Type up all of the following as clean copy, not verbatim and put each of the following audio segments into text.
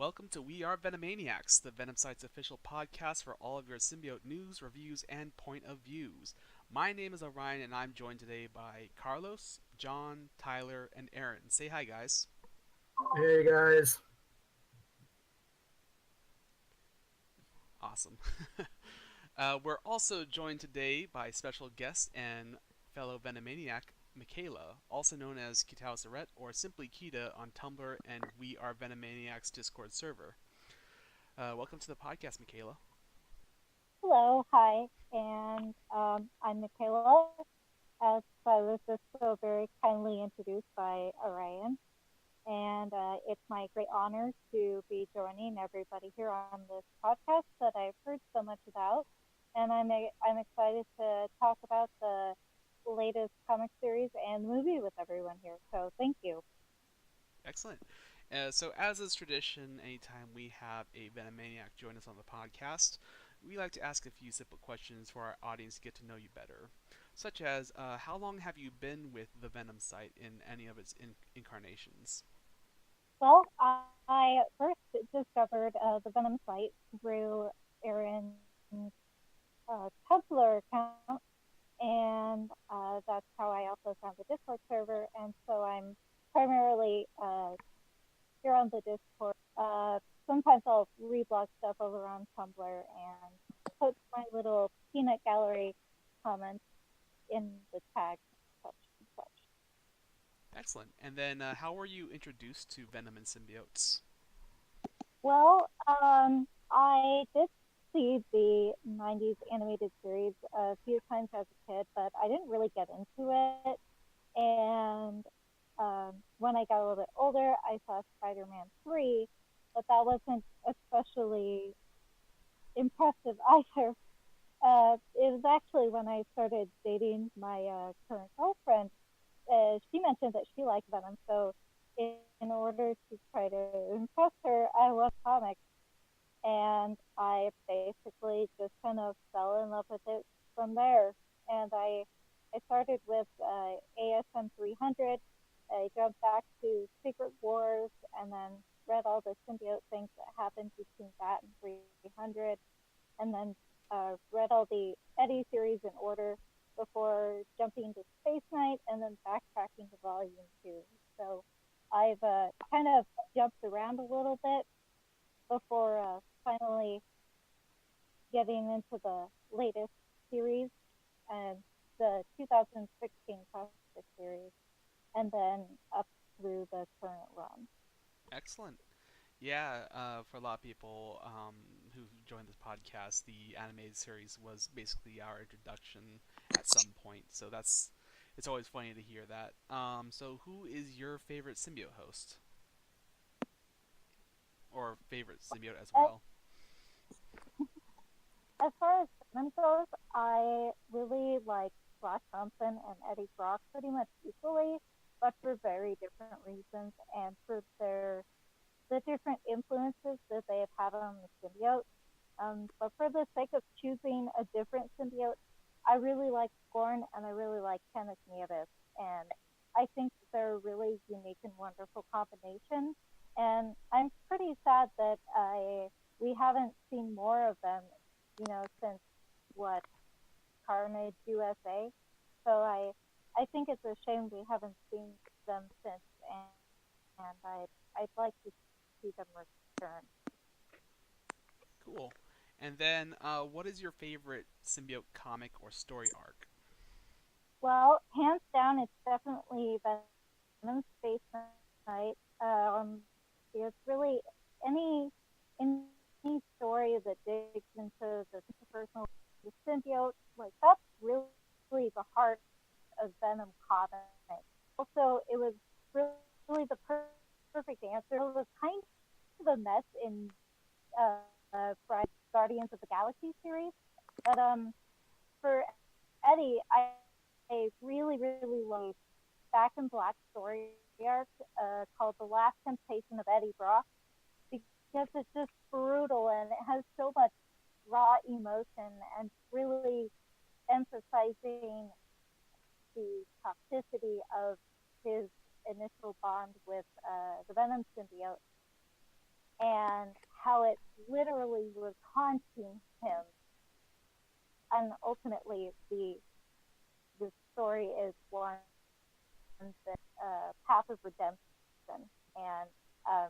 welcome to We Are Venomaniacs, the Venom site's official podcast for all of your symbiote news, reviews, and point of views. My name is Orion, and I'm joined today by Carlos, John, Tyler, and Aaron. Say hi, guys. Hey guys. Awesome. We're also joined today by special guest and fellow Venomaniac, Michaela, also known as Kitao Surret or simply Kita on Tumblr and We Are Venomaniacs Discord server. Welcome to the podcast, Michaela. Hello, hi, and I'm Michaela, as I was just so very kindly introduced by Orion. And it's my great honor to be joining everybody here on this podcast that I've heard so much about. And I'm excited to talk about the latest comic series and movie with everyone here. So thank you. Excellent. So, as is tradition, anytime we have a Venomaniac join us on the podcast, we like to ask a few simple questions for our audience to get to know you better, such as how long have you been with the Venom site in any of its incarnations? Well, I first discovered the Venom site through Aaron's Tumblr account, and that's how I also found the Discord server. And so I'm primarily here on the Discord. Sometimes I'll reblog stuff over on Tumblr and put my little peanut gallery comments in the tag, such and such. Excellent. And then, how were you introduced to Venom and symbiotes? Well, I did see the 90s animated series a few times as a kid, but I didn't really get into it. And when I got a little bit older, I saw Spider Man 3, but that wasn't especially impressive either. It was actually when I started dating my current girlfriend. She mentioned that she liked Venom, so in order to try to impress her, I watched comics, and I basically just kind of fell in love with it from there. And I started with ASM 300. I jumped back to Secret Wars, and then read all the symbiote things that happened between that and 300, and then read all the Eddie series in order before jumping to Space Knight and then backtracking to Volume 2. So I've kind of jumped around a little bit before finally getting into the latest series and the 2016 classic series, and then up through the current run. Excellent. Yeah, for a lot of people who joined this podcast, the animated series was basically our introduction at some point. So it's always funny to hear that. So who is your favorite symbiote host or favorite symbiote as As, well? as far as Venom goes, I really like Flash Thompson and Eddie Brock pretty much equally, but for very different reasons and for the different influences that they have had on the symbiote. But for the sake of choosing a different symbiote, I really like Scorn and I really like Kenneth Nieves. And I think they're a really unique and wonderful combination. And I'm pretty sad that we haven't seen more of them, since what Carnage USA. So I think it's a shame we haven't seen them since, and I'd like to see them return. Cool. And then, what is your favorite symbiote comic or story arc? Well, hands down, it's definitely Venom Space Knight. It's really any any story that digs into the personal the symbiote, like that's really the heart of Venom comics. Also, it was really the perfect answer. It was kind of a mess in Guardians of the Galaxy series, but for Eddie, I really like Back in Black story arc called The Last Temptation of Eddie Brock because it's just brutal and it has so much raw emotion and really emphasizing the toxicity of his initial bond with the Venom symbiote. and how it literally was haunting him. And ultimately, the story is one that path of redemption, and um,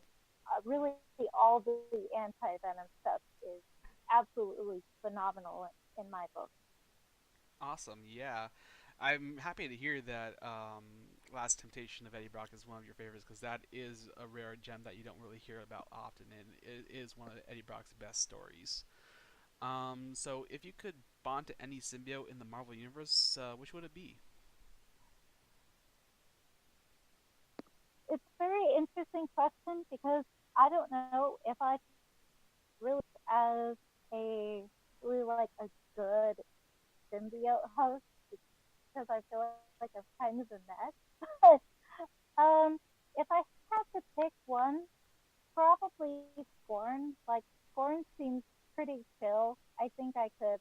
really all the anti Venom stuff is absolutely phenomenal in my book. Awesome, yeah. I'm happy to hear that Last Temptation of Eddie Brock is one of your favorites because that is a rare gem that you don't really hear about often, and it is one of Eddie Brock's best stories. So if you could bond to any symbiote in the Marvel Universe, which would it be? It's a very interesting question because I don't know if I really as a really like a good symbiote host because I feel like I'm kind of a mess. um, if I had to pick one, probably Scorn. Like Scorn seems pretty chill. I think I could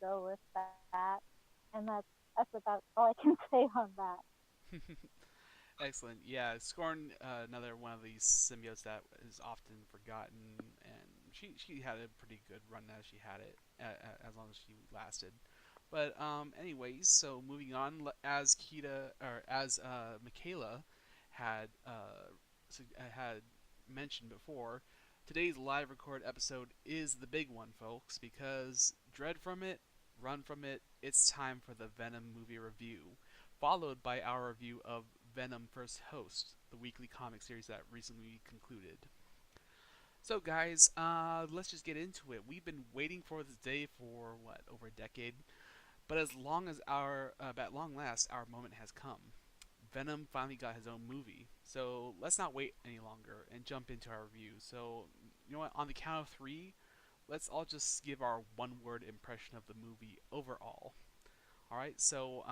go with that, and that's about all I can say on that. Excellent. Yeah, Scorn, another one of these symbiotes that is often forgotten, and she had a pretty good run as she had it, as long as she lasted. But anyways, so moving on, as Kita or as Michaela had had mentioned before, today's live record episode is the big one, folks, because dread from it, run from it. It's time for the Venom movie review, followed by our review of Venom First Host, the weekly comic series that recently concluded. So, guys, let's just get into it. We've been waiting for this day for what, over a decade, but at long last, our moment has come. Venom finally got his own movie. So let's not wait any longer and jump into our review. So, you know what? On the count of three, let's all just give our one-word impression of the movie overall. All right. So,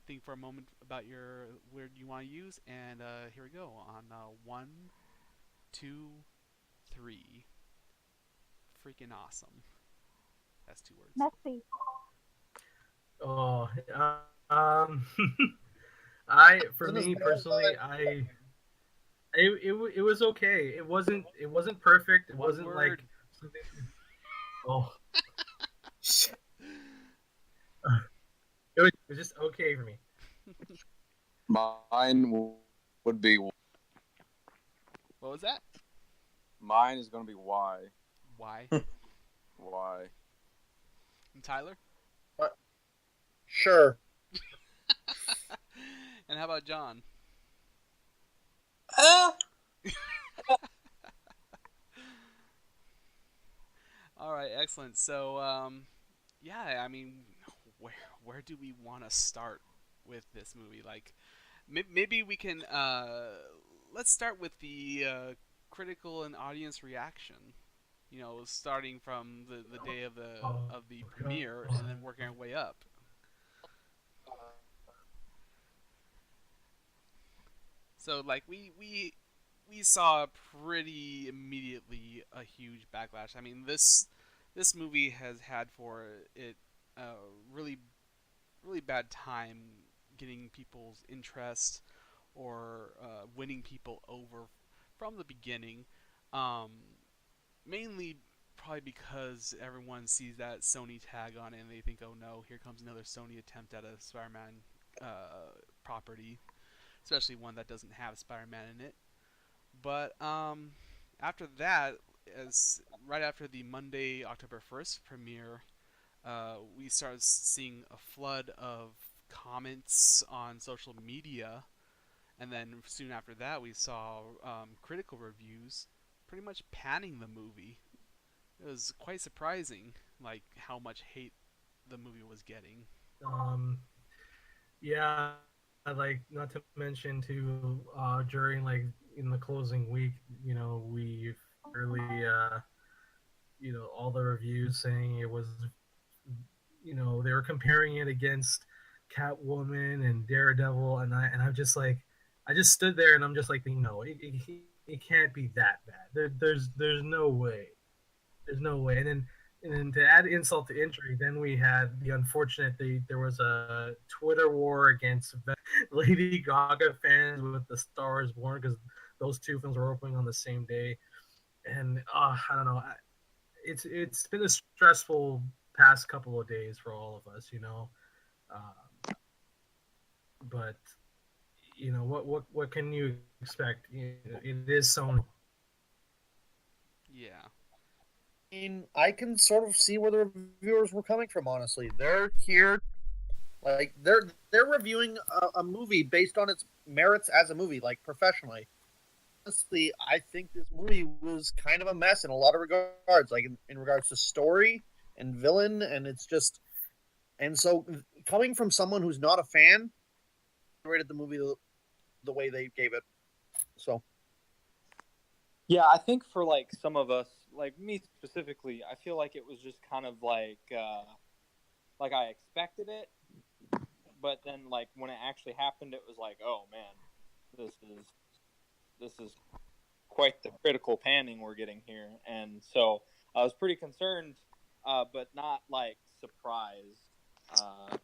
think for a moment about your word you want to use, and here we go. On one, two, three. Freaking awesome. That's two words. Messy. Oh, I for Isn't as me bad as personally, it was okay. It wasn't perfect. It One wasn't like word. something. Oh, it was just okay for me. Would be What was that? mine is going to be why. Why? Why? And Tyler? Sure. And how about John? Uh, All right, excellent. So, yeah, I mean, where where do we want to start with this movie? Like, maybe we can let's start with the critical and audience reaction. You know, starting from the day of the premiere and then working our way up. So, like, we saw pretty immediately a huge backlash. I mean, this movie has had for it a really bad time getting people's interest or winning people over from the beginning. Um, Mainly probably because everyone sees that Sony tag on it and they think, oh no, here comes another Sony attempt at a Spider-Man property, especially one that doesn't have Spider-Man in it. But after that, as right after the Monday, October 1st premiere, we started seeing a flood of comments on social media, and then soon after that, we saw critical reviews pretty much panning the movie. It was quite surprising, like how much hate the movie was getting. Yeah, like not to mention too, during like in the closing week, we really, all the reviews saying it was, they were comparing it against Catwoman and Daredevil, and I'm just like, I just stood there and I'm just like thinking, no, it can't be that bad. There's no way. There's no way. And then to add insult to injury, then we had the unfortunate there was a Twitter war against Lady Gaga fans with the Star is Born because the those two films were opening on the same day, and I don't know. It's been a stressful past couple of days for all of us, but what can you expect? It is Sony. Yeah. I mean, I can sort of see where the reviewers were coming from. Honestly, they're here, like they're reviewing a movie based on its merits as a movie, like professionally. Honestly, I think this movie was kind of a mess in a lot of regards, like in regards to story and villain, and it's just, and so coming from someone who's not a fan, I rated the movie the way they gave it. So Yeah, I think for like some of us, like me specifically, I feel like it was just kind of like I expected it, but then like when it actually happened, it was like, oh man, this is quite the critical panning we're getting here, and so I was pretty concerned, but not like surprised,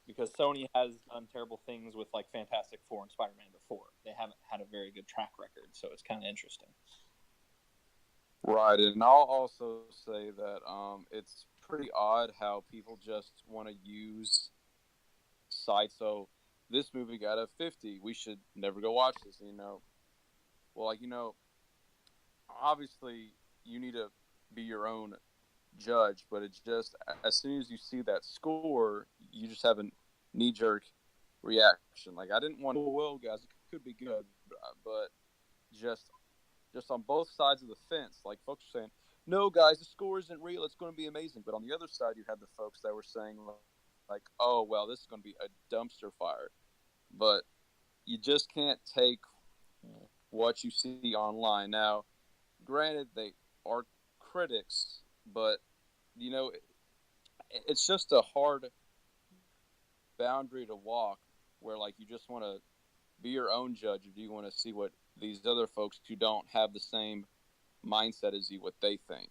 because Sony has done terrible things with like Fantastic Four and Spider-Man before. They haven't had a very good track record, so it's kind of interesting. Right, and I'll also say that it's pretty odd how people just want to use sites. So this movie got a 50. We should never go watch this. Well, obviously you need to be your own judge, but it's just as soon as you see that score, you just have a knee-jerk reaction. Like I didn't want to. Well, guys, it could be good, but just on both sides of the fence, like folks are saying, no, guys, the score isn't real. It's going to be amazing. But on the other side, you had the folks that were saying, like, oh, well, this is going to be a dumpster fire. But you just can't take what you see online. Now, granted, they are critics, but, it's just a hard boundary to walk where, like, you just want to be your own judge, or do you want to see what these other folks who don't have the same mindset as you, what they think?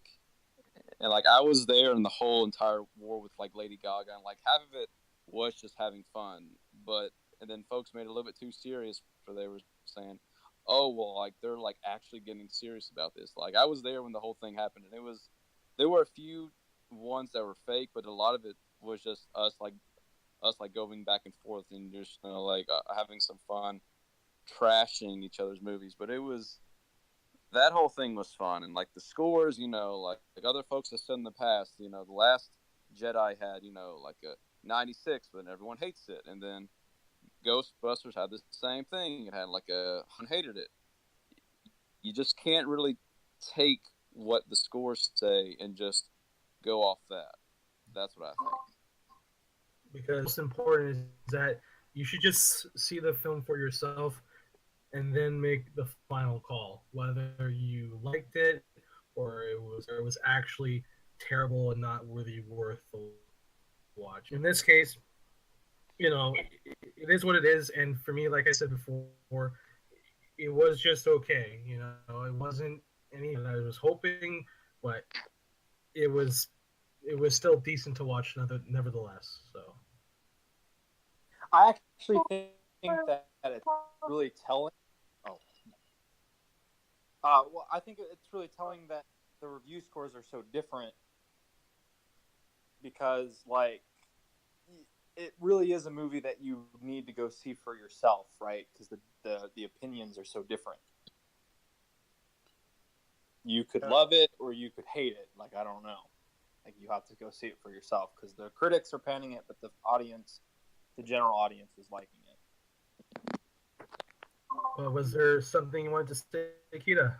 And like I was there in the whole entire war with like Lady Gaga, and like half of it was just having fun, but and then folks made it a little bit too serious, for they were saying, oh well, like they're like actually getting serious about this. Like I was there when the whole thing happened, and there were a few ones that were fake, but a lot of it was just us like going back and forth and just having some fun trashing each other's movies. But it was, that whole thing was fun, and like the scores, like other folks have said in the past, the last Jedi had like a 96, but then everyone hates it, and then Ghostbusters had the same thing. It had like hated it. You just can't really take what the scores say and just go off that. That's what I think. Because what's important is that you should just see the film for yourself and then make the final call, whether you liked it or it was actually terrible and not worth the watch. In this case, it is what it is, and for me, like I said before, it was just okay. It wasn't anything that I was hoping, but it was still decent to watch nevertheless. So I actually think that it's really telling. Oh, well, I think it's really telling that the review scores are so different, because like it really is a movie that you need to go see for yourself, right? Because the opinions are so different. You could love it or you could hate it. Like I don't know. Like you have to go see it for yourself, because the critics are panning it, but the general audience is liking it. was there something you wanted to say, Nikita?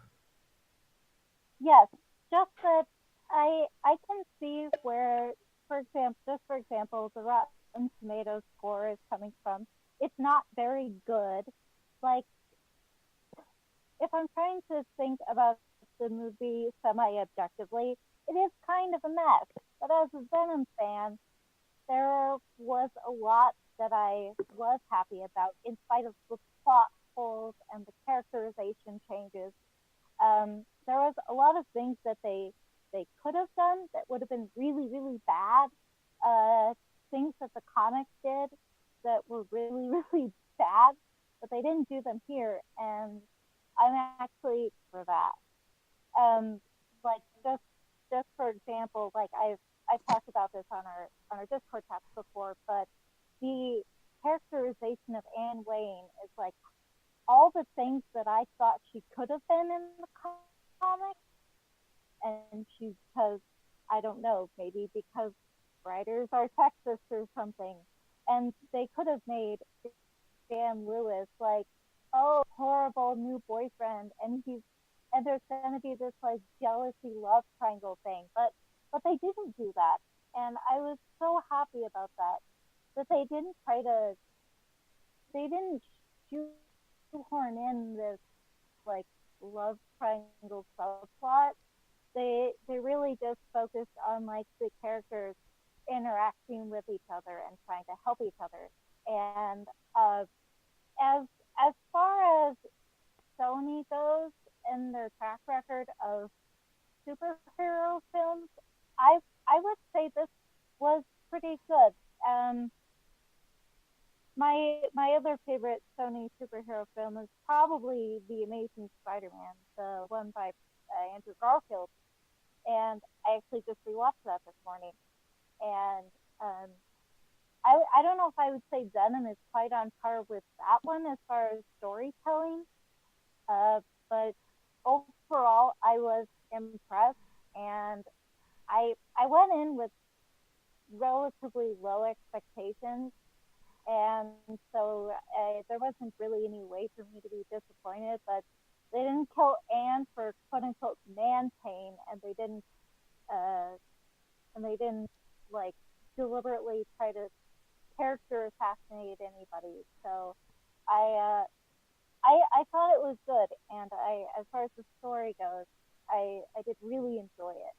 Yes, just that I can see where, for example, the Rotten Tomatoes score is coming from. It's not very good. Like, if I'm trying to think about the movie semi-objectively, it is kind of a mess. But as a Venom fan, there was a lot that I was happy about, in spite of the plot holes and the characterization changes. There was a lot of things that they could have done that would have been really, really bad. Things that the comics did that were really, really bad, but they didn't do them here. And I'm actually for that. Um, like just for example, like I've talked about this on our Discord chats before, but the characterization of Anne Wayne is like all the things that I thought she could have been in the comics, and she's because I don't know, maybe because writers are sexist or something, and they could have made Dan Lewis like, oh, horrible new boyfriend, and there's gonna be this like jealousy love triangle thing, but they didn't do that, and I was so happy about that. That they didn't shoehorn in this like love triangle subplot. They really just focused on like the characters interacting with each other and trying to help each other. And as as far as Sony goes in their track record of superhero films, I would say this was pretty good. My other favorite Sony superhero film is probably The Amazing Spider-Man, the one by Andrew Garfield, and I actually just rewatched that this morning. And um, I don't know if I would say Venom is quite on par with that one as far as storytelling, uh, but overall I was impressed, and I went in with relatively low expectations, and so there wasn't really any way for me to be disappointed. But they didn't kill Anne for quote unquote man pain, uh, and they didn't like deliberately try to character assassinate anybody. So I I thought it was good, and I as far as the story goes, I did really enjoy it.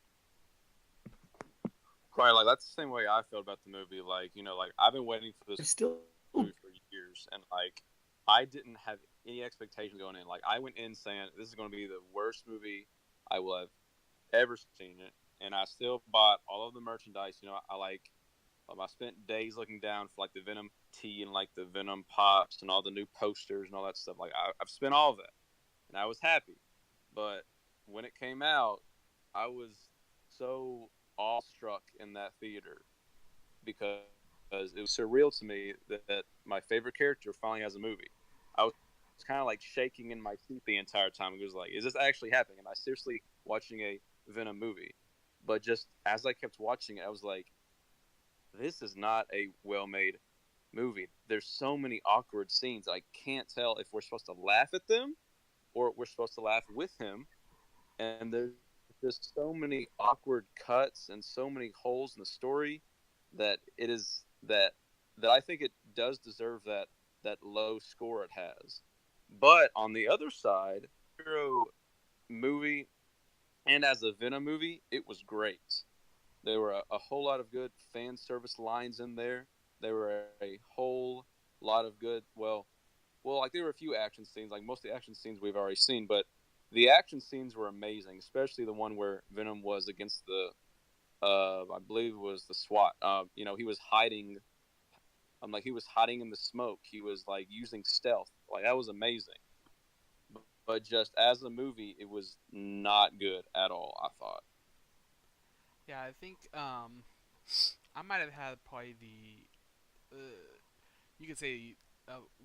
Right, like that's the same way I feel about the movie. Like, like I've been waiting for this It's still movie for years, and like I didn't have any expectations going in. Like I went in saying this is going to be the worst movie I will have ever seen it, and I still bought all of the merchandise. I like. I spent days looking down for like the Venom tea and like the Venom pops and all the new posters and all that stuff. Like I've spent all of that, and I was happy. But when it came out, I was so awestruck in that theater because it was surreal to me that my favorite character finally has a movie. I was kind of like shaking in my seat the entire time. It was like, is this actually happening? Am I seriously watching a Venom movie? But just as I kept watching it, I was like, this is not a well made movie. There's so many awkward scenes. I can't tell if we're supposed to laugh at them or we're supposed to laugh with him. And there's just so many awkward cuts and so many holes in the story that it is that I think it does deserve that low score it has. But on the other side, hero movie and as a Venom movie, it was great. There were a whole lot of good fan service lines in there. There were a whole lot of good, like there were a few action scenes. Like most of the action scenes we've already seen, but the action scenes were amazing, especially the one where Venom was against I believe it was the SWAT. He was hiding. Like he was hiding in the smoke. He was like using stealth. Like that was amazing. But just as a movie, it was not good at all. I thought. Yeah, I think I might have had probably you could say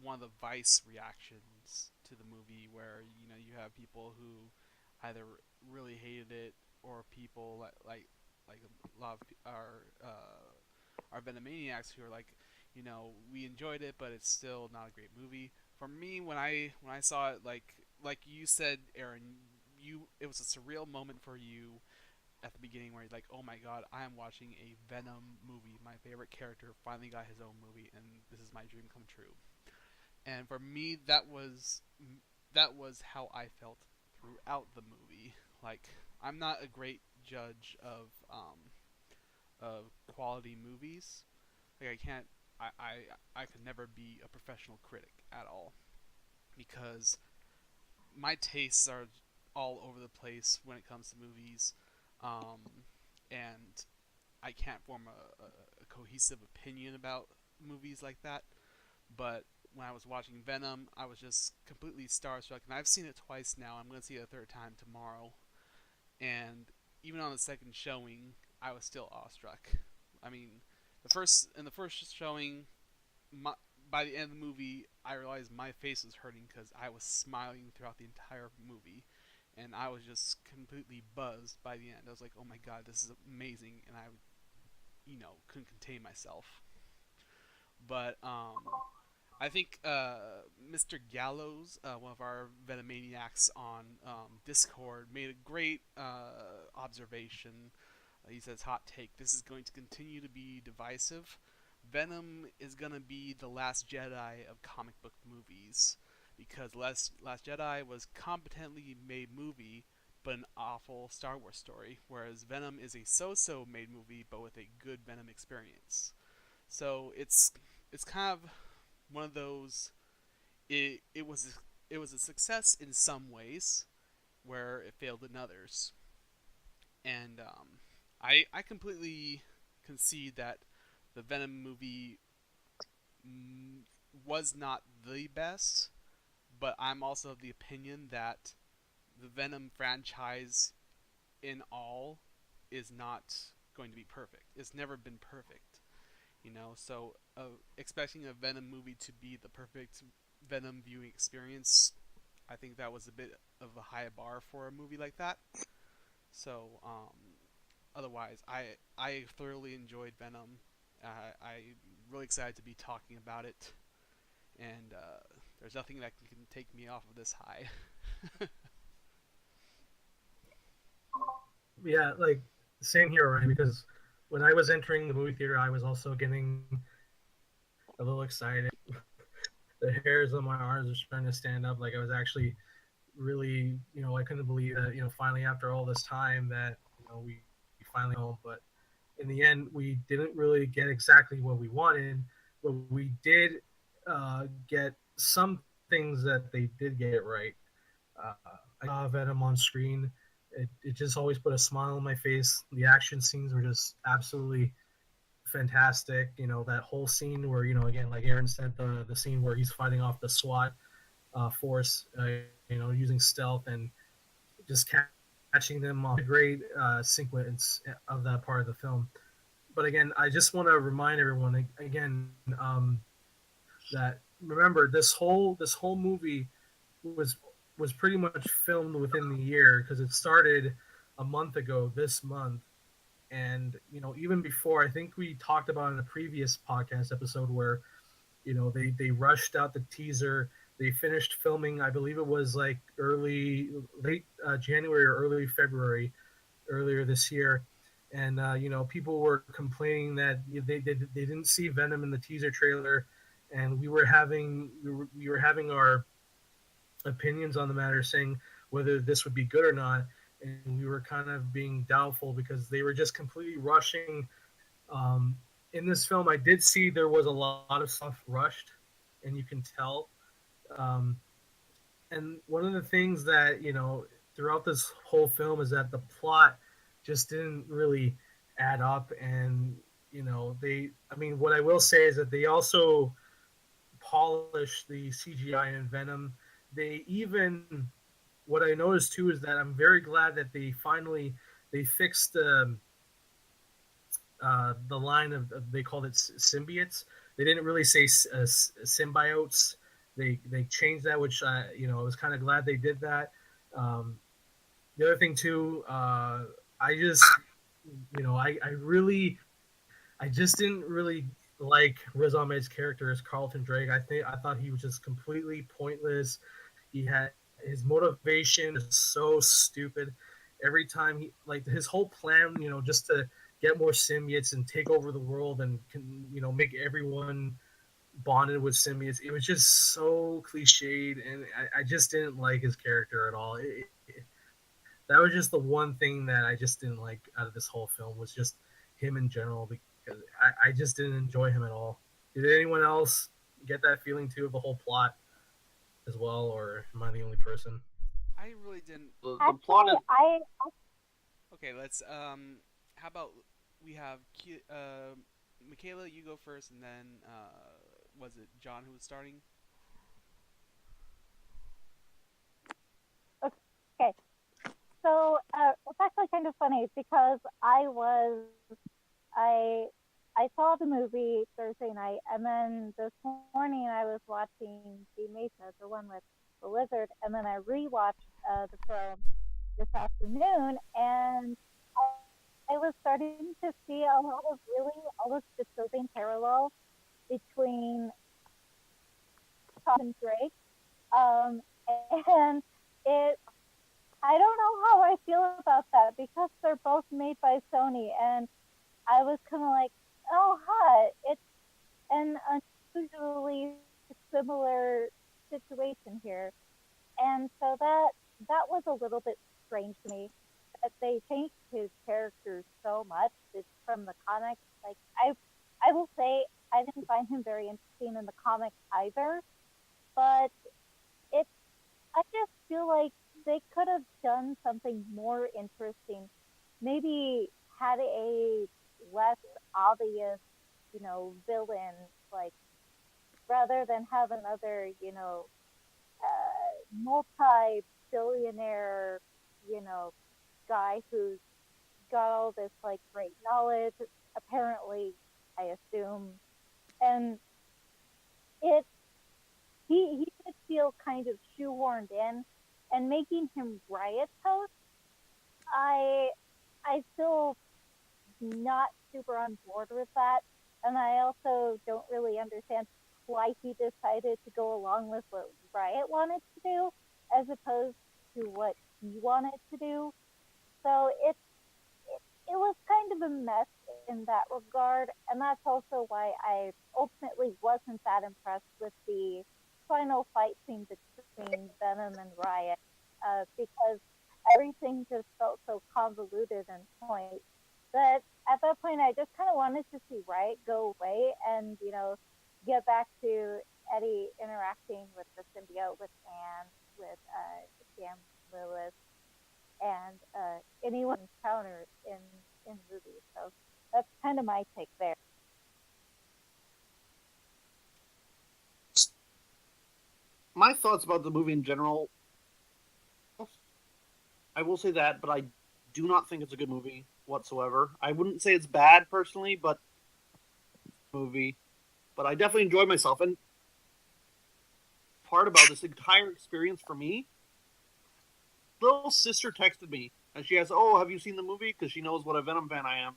one of the vice reactions to the movie, where you have people who either really hated it, or people like a lot of our Venomaniacs who are like, we enjoyed it, but it's still not a great movie. For me, when I saw it, like you said, Aaron, it was a surreal moment for you at the beginning where you're like, oh my god, I am watching a Venom movie. My favorite character finally got his own movie, and this is my dream come true. And for me, that was how I felt throughout the movie. Like, I'm not a great judge of quality movies. Like, I can't. I could never be a professional critic at all, because my tastes are all over the place when it comes to movies, um, and I can't form a cohesive opinion about movies like that. But when I was watching Venom, I was just completely starstruck, and I've seen it twice now. I'm going to see it a third time tomorrow, and even on the second showing, I was still awestruck. I mean, the first showing, my, by the end of the movie, I realized my face was hurting because I was smiling throughout the entire movie, and I was just completely buzzed by the end. I was like, "Oh my god, this is amazing!" And I, couldn't contain myself. But I think Mr. Gallows, one of our Venomaniacs on Discord, made a great observation. He says, "Hot take: this is going to continue to be divisive. Venom is gonna be the Last Jedi of comic book movies, because Last Jedi was competently made movie, but an awful Star Wars story, whereas Venom is a so-so made movie, but with a good Venom experience. So it's kind of one of those. It was a success in some ways, where it failed in others, and I completely concede that the Venom movie was not the best, but I'm also of the opinion that the Venom franchise in all is not going to be perfect. It's never been perfect, So expecting a Venom movie to be the perfect Venom viewing experience, I think that was a bit of a high bar for a movie like that. So otherwise, I thoroughly enjoyed Venom. I'm really excited to be talking about it, and there's nothing that can take me off of this high. Yeah, like same here, right? Because when I was entering the movie theater, I was also getting a little excited. The hairs on my arms were starting to stand up. Like I was actually really, I couldn't believe that, finally after all this time that, we finally home. But in the end, we didn't really get exactly what we wanted, but we did get some things that they did get right. Uh, I saw Venom on screen. It just always put a smile on my face. The action scenes were just absolutely fantastic. That whole scene where, again, like Aaron said, the scene where he's fighting off the SWAT force, using stealth and just catching them off. A great sequence of that part of the film. But again, I just want to remind everyone again that remember this whole movie was was pretty much filmed within the year because it started a month ago this month. And even before, I think we talked about in a previous podcast episode where they rushed out the teaser. They finished filming, I believe it was like late January or early February earlier this year. And people were complaining that they didn't see Venom in the teaser trailer, and we were having our opinions on the matter, saying whether this would be good or not. And we were kind of being doubtful because they were just completely rushing. In this film, I did see there was a lot of stuff rushed, and you can tell. Um, and one of the things that throughout this whole film is that the plot just didn't really add up. And I mean, what I will say is that they also polished the CGI in Venom. They even What I noticed too is that I'm very glad that they fixed the line of they called it symbiotes. They didn't really say symbiotes. They changed that, which I was kind of glad they did that. Um, the other thing too, I just I just didn't really like Riz Ahmed's character as Carlton Drake. I thought he was just completely pointless. He had his motivation is so stupid. Every time he like his whole plan, just to get more symbiotes and take over the world and can make everyone bonded with symbiotes. It was just so cliched, and I just didn't like his character at all. That was just the one thing that I just didn't like out of this whole film was just him in general because I just didn't enjoy him at all. Did anyone else get that feeling too of the whole plot as well, or am I the only person? I really didn't. The plot Actually, is I Okay, let's. How about we have Michaela? You go first, and then was it John who was starting? So it's actually kind of funny because I I saw the movie Thursday night, and then this morning I was watching the Mesa, the one with the lizard, and then I rewatched the film this afternoon, and I was starting to see a lot of really almost disturbing parallels between Tom and Drake. Um, and it, I don't know how I feel about that because they're both made by Sony, and I was kind of like, oh, hi, it's an unusually similar situation here, and so that was a little bit strange to me that they changed his character so much. It's from the comics. Like I will say I didn't find him very interesting in the comics either, but it's I just feel like they could have done something more interesting. Maybe had a less obvious, villain, like rather than have another, multi-billionaire, you know, guy who's got all this like great knowledge, apparently, I assume, and it he did feel kind of shoehorned in, and making him Riot's host, I I still not super on board with that, and I also don't really understand why he decided to go along with what Riot wanted to do as opposed to what he wanted to do. So it was kind of a mess in that regard, and that's also why I ultimately wasn't that impressed with the final fight scene between Venom and Riot, because everything just felt so convoluted and point. But at that point, I just kind of wanted to see Riot go away and get back to Eddie interacting with the symbiote, with Anne, with Sam Lewis, and anyone encountered in movies. So that's kind of my take there. My thoughts about the movie in general, I will say that, but I do not think it's a good movie whatsoever. I wouldn't say it's bad personally, but movie. But I definitely enjoyed myself. And part about this entire experience for me, little sister texted me and she asked, "Oh, have you seen the movie?" Because she knows what a Venom fan I am.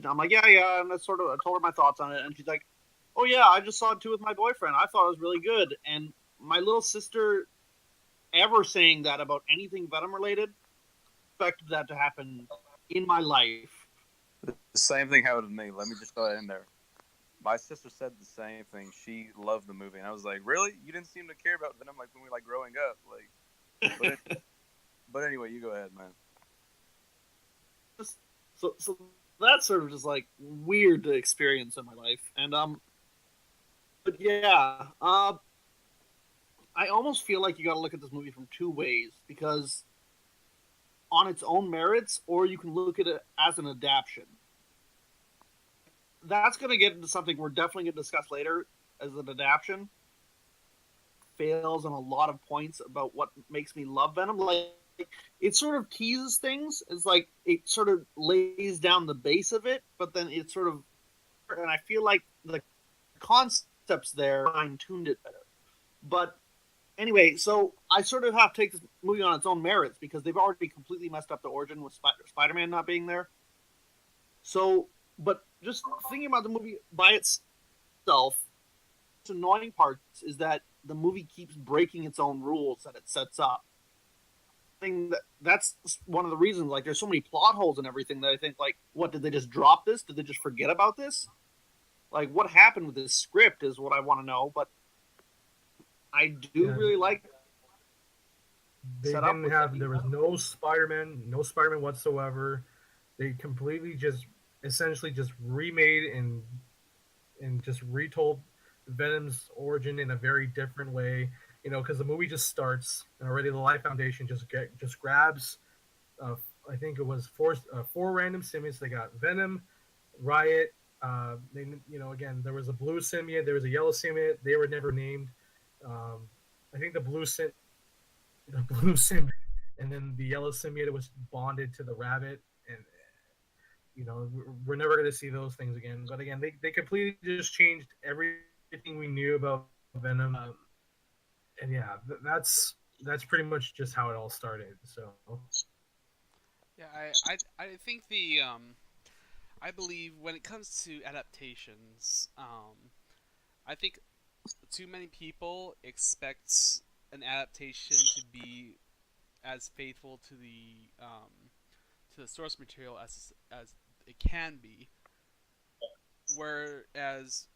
I'm like, "Yeah, yeah." And I told her my thoughts on it, and she's like, "Oh yeah, I just saw it too with my boyfriend. I thought it was really good." And my little sister ever saying that about anything Venom related, expected that to happen in my life. The same thing happened to me. Let me just throw that in there. My sister said the same thing. She loved the movie, and I was like, "Really? You didn't seem to care about Venom like when we like growing up." But anyway, you go ahead, man. So that's sort of just like weird to experience in my life, and but yeah, I almost feel like you got to look at this movie from two ways because on its own merits, or you can look at it as an adaptation. That's going to get into something we're definitely going to discuss later as an adaptation. Fails on a lot of points about what makes me love Venom. Like, it sort of teases things. It's like it sort of lays down the base of it, but then it sort of, and I feel like the concepts there fine tuned it better. But anyway, so I sort of have to take this movie on its own merits because they've already completely messed up the origin with Spider-Man not being there. So, but just thinking about the movie by itself, the annoying part is that the movie keeps breaking its own rules that it sets up. That's one of the reasons. Like, there's so many plot holes and everything that I think, like, what did they just drop this? Did they just forget about this? Like, what happened with this script is what I want to know. But I do really like. They didn't have. There was no Spider-Man whatsoever. They completely just essentially just remade and just retold Venom's origin in a very different way. Because the movie just starts and already the Life Foundation just grabs. I think it was four random symbiotes. They got Venom, Riot. Again, there was a blue symbiote, there was a yellow symbiote. They were never named. I think the blue symbiote and then the yellow symbiote was bonded to the rabbit, and we're never going to see those things again. But again, they completely just changed everything we knew about Venom, and yeah, that's pretty much just how it all started. So Yeah, I think I believe when it comes to adaptations, I think too many people expect an adaptation to be as faithful to the source material as it can be, whereas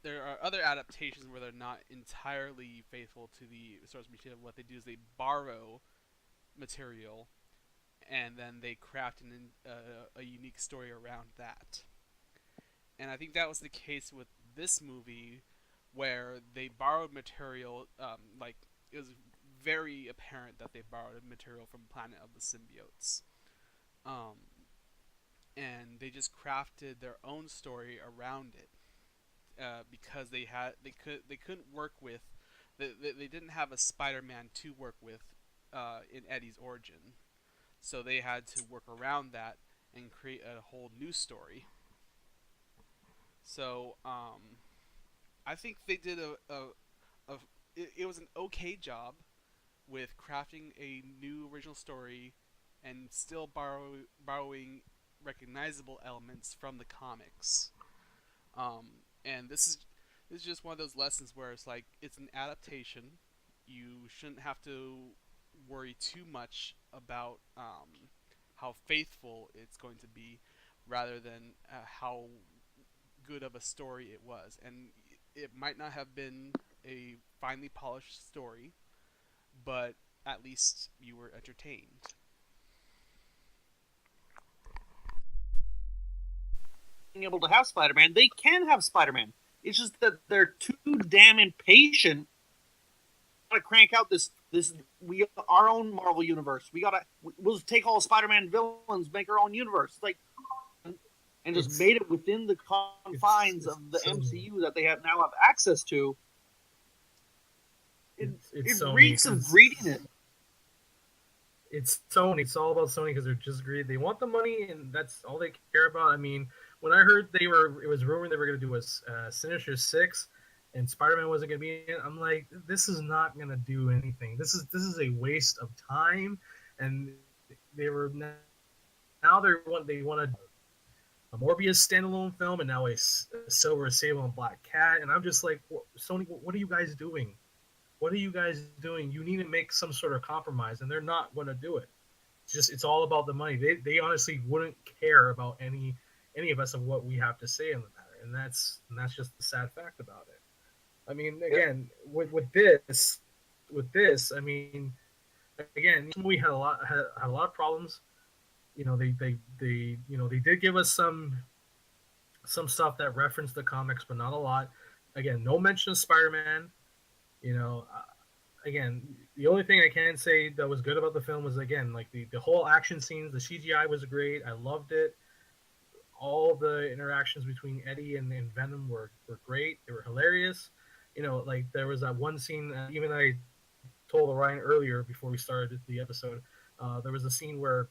there are other adaptations where they're not entirely faithful to the source material. What they do is they borrow material and then they craft a unique story around that. And I think that was the case with this movie, where they borrowed material. Like it was very apparent that they borrowed material from Planet of the Symbiotes, um, and they just crafted their own story around it because they couldn't work with they didn't have a Spider-Man to work with in Eddie's origin, so they had to work around that and create a whole new story. So I think they did it was an okay job with crafting a new original story and still borrowing recognizable elements from the comics. And this is just one of those lessons where it's like it's an adaptation. You shouldn't have to worry too much about how faithful it's going to be, rather than how good of a story it was. And it might not have been a finely polished story, but at least you were entertained. Being able to have Spider-Man, they can have Spider-Man. It's just that they're too damn impatient to crank out this we our own Marvel universe. We'll take all Spider-Man villains, make our own universe, like, and just made it within the confines of the MCU that they now have access to. It reeks of greediness. It's Sony. It's all about Sony because they're just greedy. They want the money, and that's all they care about. I mean, when I heard it was rumored they were going to do a Sinister Six, and Spider-Man wasn't going to be in it, I'm like, this is not going to do anything. This is a waste of time, and they want a Morbius standalone film, and now a Silver Sable and Black Cat, and I'm just like, Sony, what are you guys doing? What are you guys doing? You need to make some sort of compromise, and they're not going to do it. It's all about the money. They honestly wouldn't care about any of us of what we have to say on the matter, and that's just the sad fact about it. I mean, again, with this, I mean, again, we had a lot of problems. They did give us some stuff that referenced the comics, but not a lot. Again, no mention of Spider-Man. Again, the only thing I can say that was good about the film was, again, like the whole action scenes. The CGI was great. I loved it. All the interactions between Eddie and Venom were great. They were hilarious. Like there was that one scene. Even I told Ryan earlier before we started the episode. There was a scene where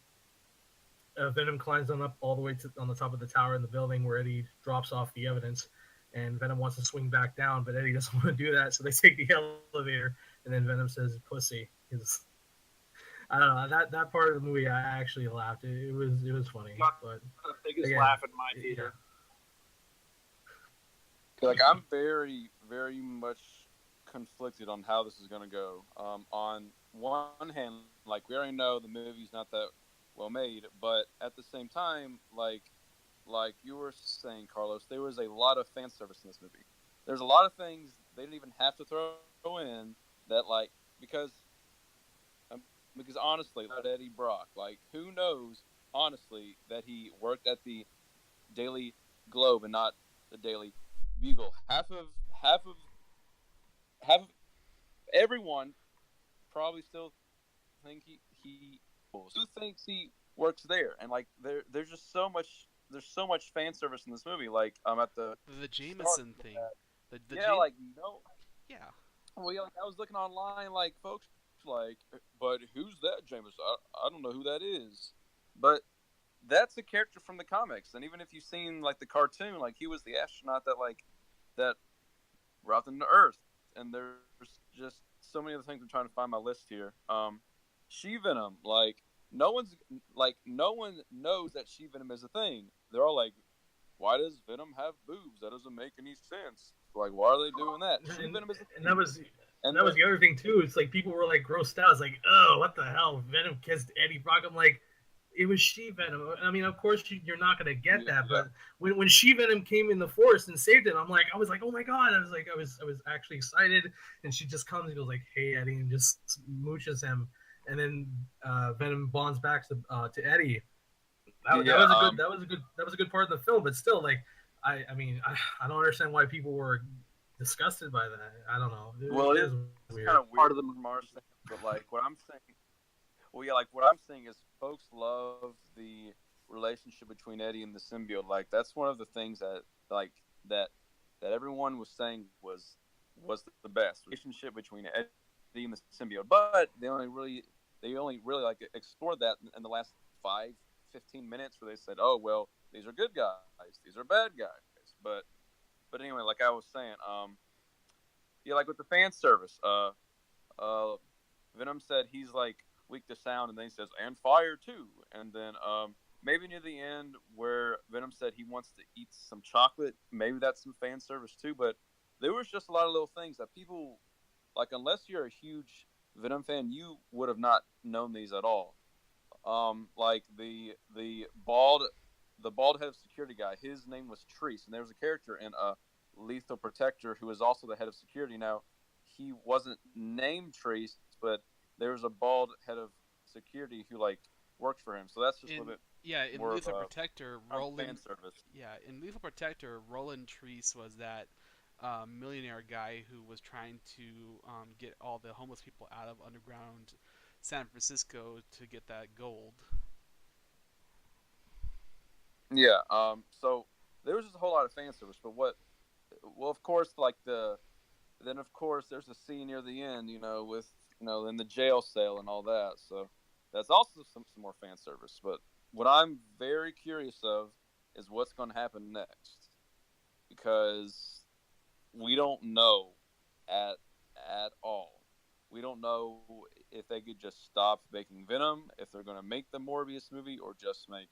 Venom climbs up all the way on the top of the tower in the building where Eddie drops off the evidence, and Venom wants to swing back down, but Eddie doesn't want to do that, so they take the elevator, and then Venom says "pussy." I don't know, that part of the movie I actually laughed. It was funny, but the biggest laugh in my theater. Like, I'm very, very much conflicted on how this is going to go. On one hand, like, we already know the movie's not that well made, but at the same time, like you were saying, Carlos, there was a lot of fan service in this movie. There's a lot of things they didn't even have to throw in that, like, because honestly, about Eddie Brock, like, who knows, honestly, that he worked at the Daily Globe and not the Daily Bugle. Half of everyone probably still think he who thinks he works there, and like there's just so much fan service in this movie. Like, at the Jameson thing. The yeah, like, no, yeah. well, yeah, like, I was looking online, like, folks like, but who's that Jameis? I don't know who that is. But that's a character from the comics, and even if you've seen like the cartoon, like he was the astronaut that brought them to Earth. And there's just so many other things. I'm trying to find my list here. She Venom, no one knows that She Venom is a thing. They're all like, why does Venom have boobs? That doesn't make any sense. Like, why are they doing that? She Venom is a thing. And that was the other thing too. It's like people were like grossed out. It's like, oh, what the hell? Venom kissed Eddie Brock. I'm like, it was She Venom. I mean, of course you're not gonna get that, but when She Venom came in the forest and saved it, I was like, oh my god! I was actually excited, and she just comes and goes like, hey Eddie, and just mooches him, and then Venom bonds back to Eddie. That was a good part of the film, but still, like, I don't understand why people were disgusted by that. I don't know. It is weird. Kind of weird. Part of the Mars thing, but like what I'm saying. Well, yeah, like what I'm saying is, folks love the relationship between Eddie and the symbiote. Like that's one of the things that everyone was saying was the best relationship between Eddie and the symbiote. But they only really like explored that in the last 15 minutes, where they said, oh well, these are good guys, these are bad guys. But anyway, like I was saying, yeah, like with the fan service, Venom said he's like weak to sound, and then he says, and fire too. And then maybe near the end where Venom said he wants to eat some chocolate, maybe that's some fan service too. But there was just a lot of little things that people, like, unless you're a huge Venom fan, you would have not known these at all. Like the bald head of security guy, his name was Treese, and there was a character in Lethal Protector who was also the head of security. Now, he wasn't named Treese, but there was a bald head of security who like worked for him. So that's just a little bit. Yeah, in more Lethal of Protector, fan service. Yeah, in Lethal Protector, Roland Treese was that millionaire guy who was trying to get all the homeless people out of underground San Francisco to get that gold. Yeah. So there was just a whole lot of fan service, but of course, then of course there's a scene near the end, with in the jail cell and all that. So that's also some more fan service. But what I'm very curious of is what's going to happen next, because we don't know at all. We don't know if they could just stop making Venom, if they're going to make the Morbius movie, or just make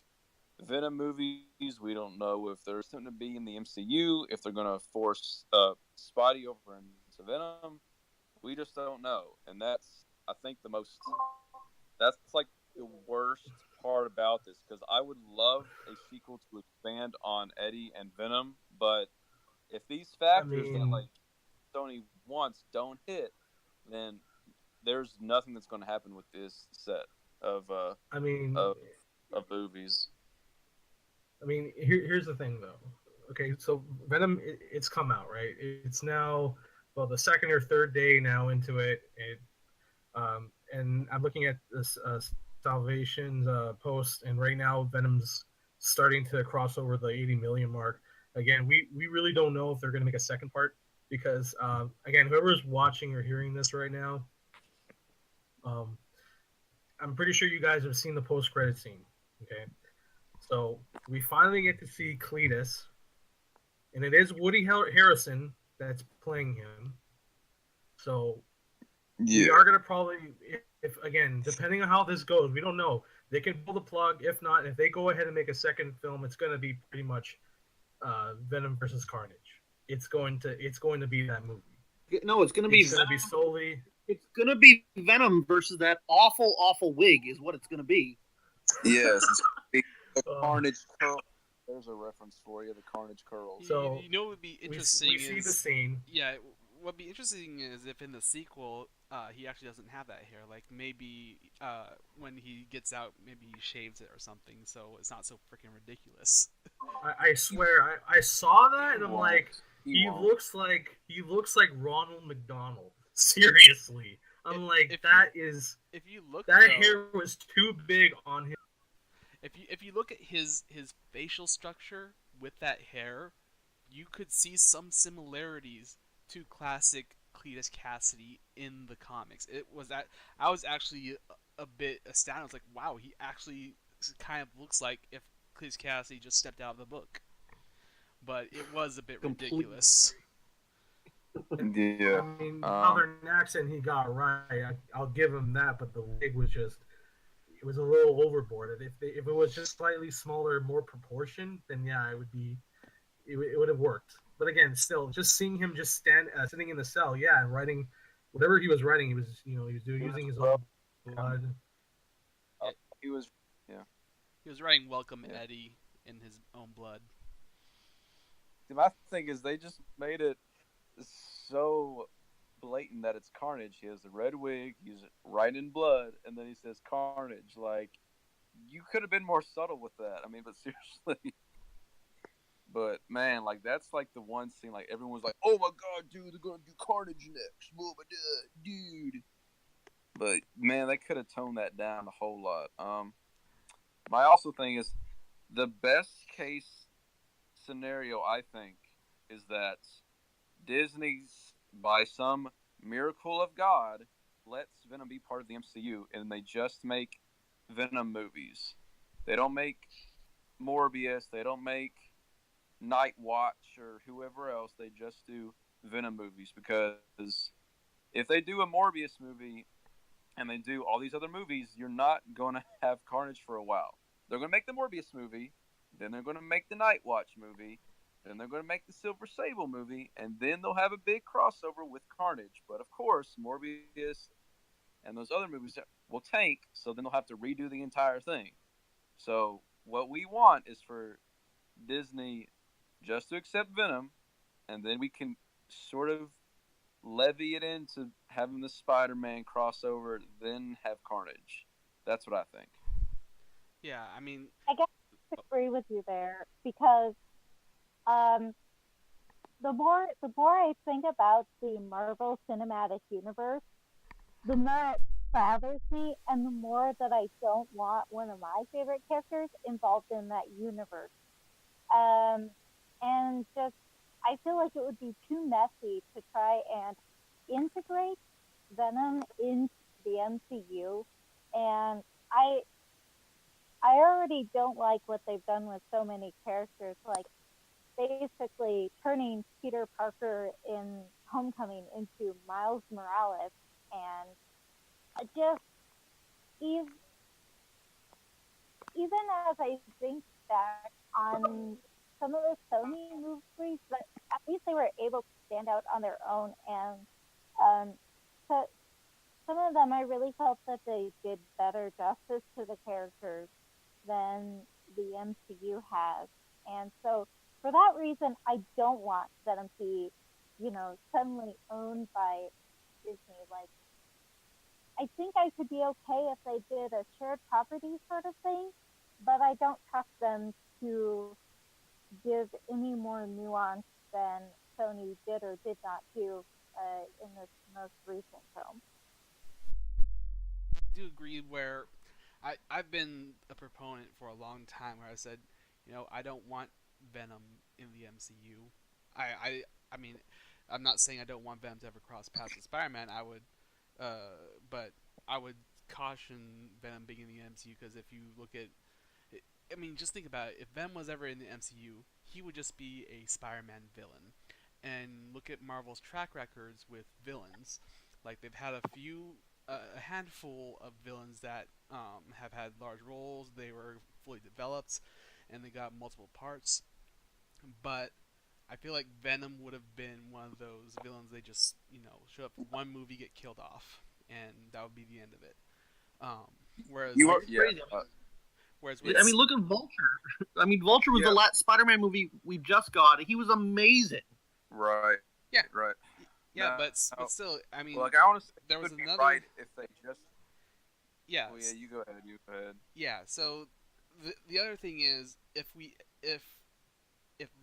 Venom movies. We don't know if there's something to be in the MCU, if they're going to force Spidey over into Venom. We just don't know, and that's, I think, that's like the worst part about this, because I would love a sequel to expand on Eddie and Venom, but if these factors that like Sony wants don't hit, then there's nothing that's going to happen with this set of movies. I mean, here's the thing, though. Okay, so Venom, it's come out, right? It's now, well, the second or third day now into it. And I'm looking at this Salvation's post, and right now Venom's starting to cross over the 80 million mark. Again, we really don't know if they're going to make a second part, because, again, whoever's watching or hearing this right now, I'm pretty sure you guys have seen the post-credit scene, okay? So we finally get to see Cletus, and it is Woody Harrelson that's playing him. So we are going to probably, if again, depending on how this goes, we don't know. They can pull the plug. If not, if they go ahead and make a second film, it's going to be pretty much Venom versus Carnage. It's going to be that movie. No, it's going to be solely. It's going to be Venom versus that awful wig is what it's going to be. Yes, it's the Carnage curl. There's a reference for you, the Carnage curls. So what would be interesting we see the scene. Yeah, what would be interesting is if in the sequel he actually doesn't have that hair. Like maybe when he gets out, maybe he shaves it or something, so it's not so freaking ridiculous. I swear, I saw that and I'm like, he looks like Ronald McDonald. Seriously, I'm like, if you look, that hair was too big on him. If you look at his facial structure with that hair, you could see some similarities to classic Cletus Cassidy in the comics. It was that I was actually a bit astounded. I was like, wow, he actually kind of looks like if Cletus Cassidy just stepped out of the book. But it was a bit Complete. ridiculous. Yeah. I mean, southern accent he got right. I'll give him that, but the wig was just it was a little overboard. If it was just slightly smaller, more proportion, then yeah, it would have worked. But again, still, just seeing him just sitting in the cell, yeah, and writing whatever he was writing, he was doing using his own blood. Yeah, He was, yeah. he was writing "Welcome Yeah. Eddie" in his own blood. My thing is they just made it so blatant that it's Carnage. He has the red wig, he's right in blood, and then he says Carnage. Like, you could have been more subtle with that. I mean, but seriously. But man, like that's like the one scene like everyone's like, "Oh my god, dude, they're gonna do Carnage next, oh my god, dude." But man, they could have toned that down a whole lot. My also thing is the best case scenario I think is that Disney's by some miracle of God lets Venom be part of the MCU, and they just make Venom movies. They don't make Morbius. They don't make Night Watch or whoever else. They just do Venom movies because if they do a Morbius movie and they do all these other movies, you're not going to have Carnage for a while. They're going to make the Morbius movie, then they're going to make the Night Watch movie, then they're going to make the Silver Sable movie, and then they'll have a big crossover with Carnage. But of course, Morbius and those other movies will tank, so then they'll have to redo the entire thing. So what we want is for Disney just to accept Venom, and then we can sort of levy it into having the Spider-Man crossover, then have Carnage. That's what I think. Yeah, I mean, I guess I agree with you there because um, the more I think about the Marvel Cinematic Universe, the more it bothers me, and the more that I don't want one of my favorite characters involved in that universe. Um, and just I feel like it would be too messy to try and integrate Venom into the MCU, and I I already don't like what they've done with so many characters, like basically turning Peter Parker in Homecoming into Miles Morales, and just even even as I think back on some of the Sony movies, but at least they were able to stand out on their own, and um, so some of them I really felt that they did better justice to the characters than the MCU has. And so for that reason, I don't want Venom to be, suddenly owned by Disney. Like, I think I could be okay if they did a shared property sort of thing, but I don't trust them to give any more nuance than Sony did or did not do in this most recent film. I do agree where I've been a proponent for a long time where I said, I don't want Venom in the MCU. I mean, I'm not saying I don't want Venom to ever cross paths with Spider-Man. But I would caution Venom being in the MCU because if you look at, I mean, just think about it. If Venom was ever in the MCU, he would just be a Spider-Man villain. And look at Marvel's track records with villains. Like they've had a handful of villains that have had large roles. They were fully developed, and they got multiple parts. But I feel like Venom would have been one of those villains. They just show up for one movie, get killed off, and that would be the end of it. Um, whereas You like are, yeah. Crazy. whereas I with mean, look at Vulture. I mean, Vulture was Yeah. the last Spider-Man movie we just got. He was amazing. Right. Yeah. Right. yeah, No, but still, I mean, Well, like I want to say, there it was would be another right if they just. yeah Well, yeah, you go ahead. You go ahead. yeah. So the other thing is if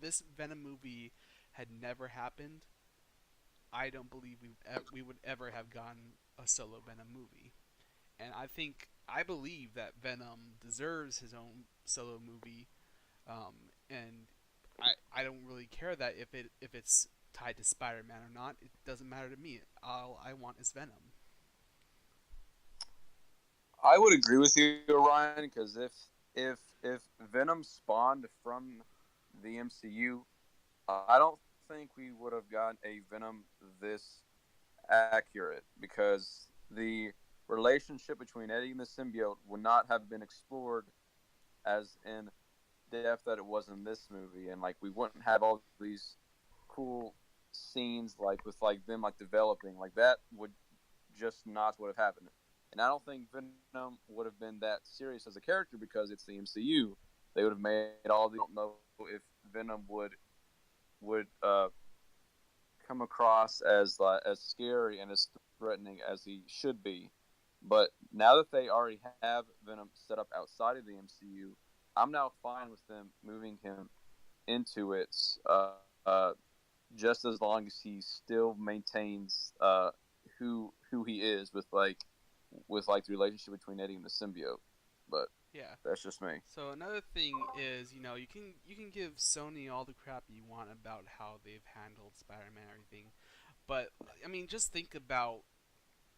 this Venom movie had never happened, I don't believe we would ever have gotten a solo Venom movie. And I believe that Venom deserves his own solo movie, and I don't really care that if it's tied to Spider-Man or not. It doesn't matter to me. All I want is Venom. I would agree with you, Ryan, because if Venom spawned from the MCU, I don't think we would have gotten a Venom this accurate because the relationship between Eddie and the symbiote would not have been explored as in depth that it was in this movie, and like we wouldn't have all these cool scenes like with like them like developing like that would just not would have happened. And I don't think Venom would have been that serious as a character because it's the MCU. They would have made all the. I don't know if Venom would come across as scary and as threatening as he should be. But now that they already have Venom set up outside of the MCU, I'm now fine with them moving him into it, uh, just as long as he still maintains who he is with the relationship between Eddie and the symbiote. But Yeah. that's just me. So another thing is, you can give Sony all the crap you want about how they've handled Spider-Man and everything, but I mean, just think about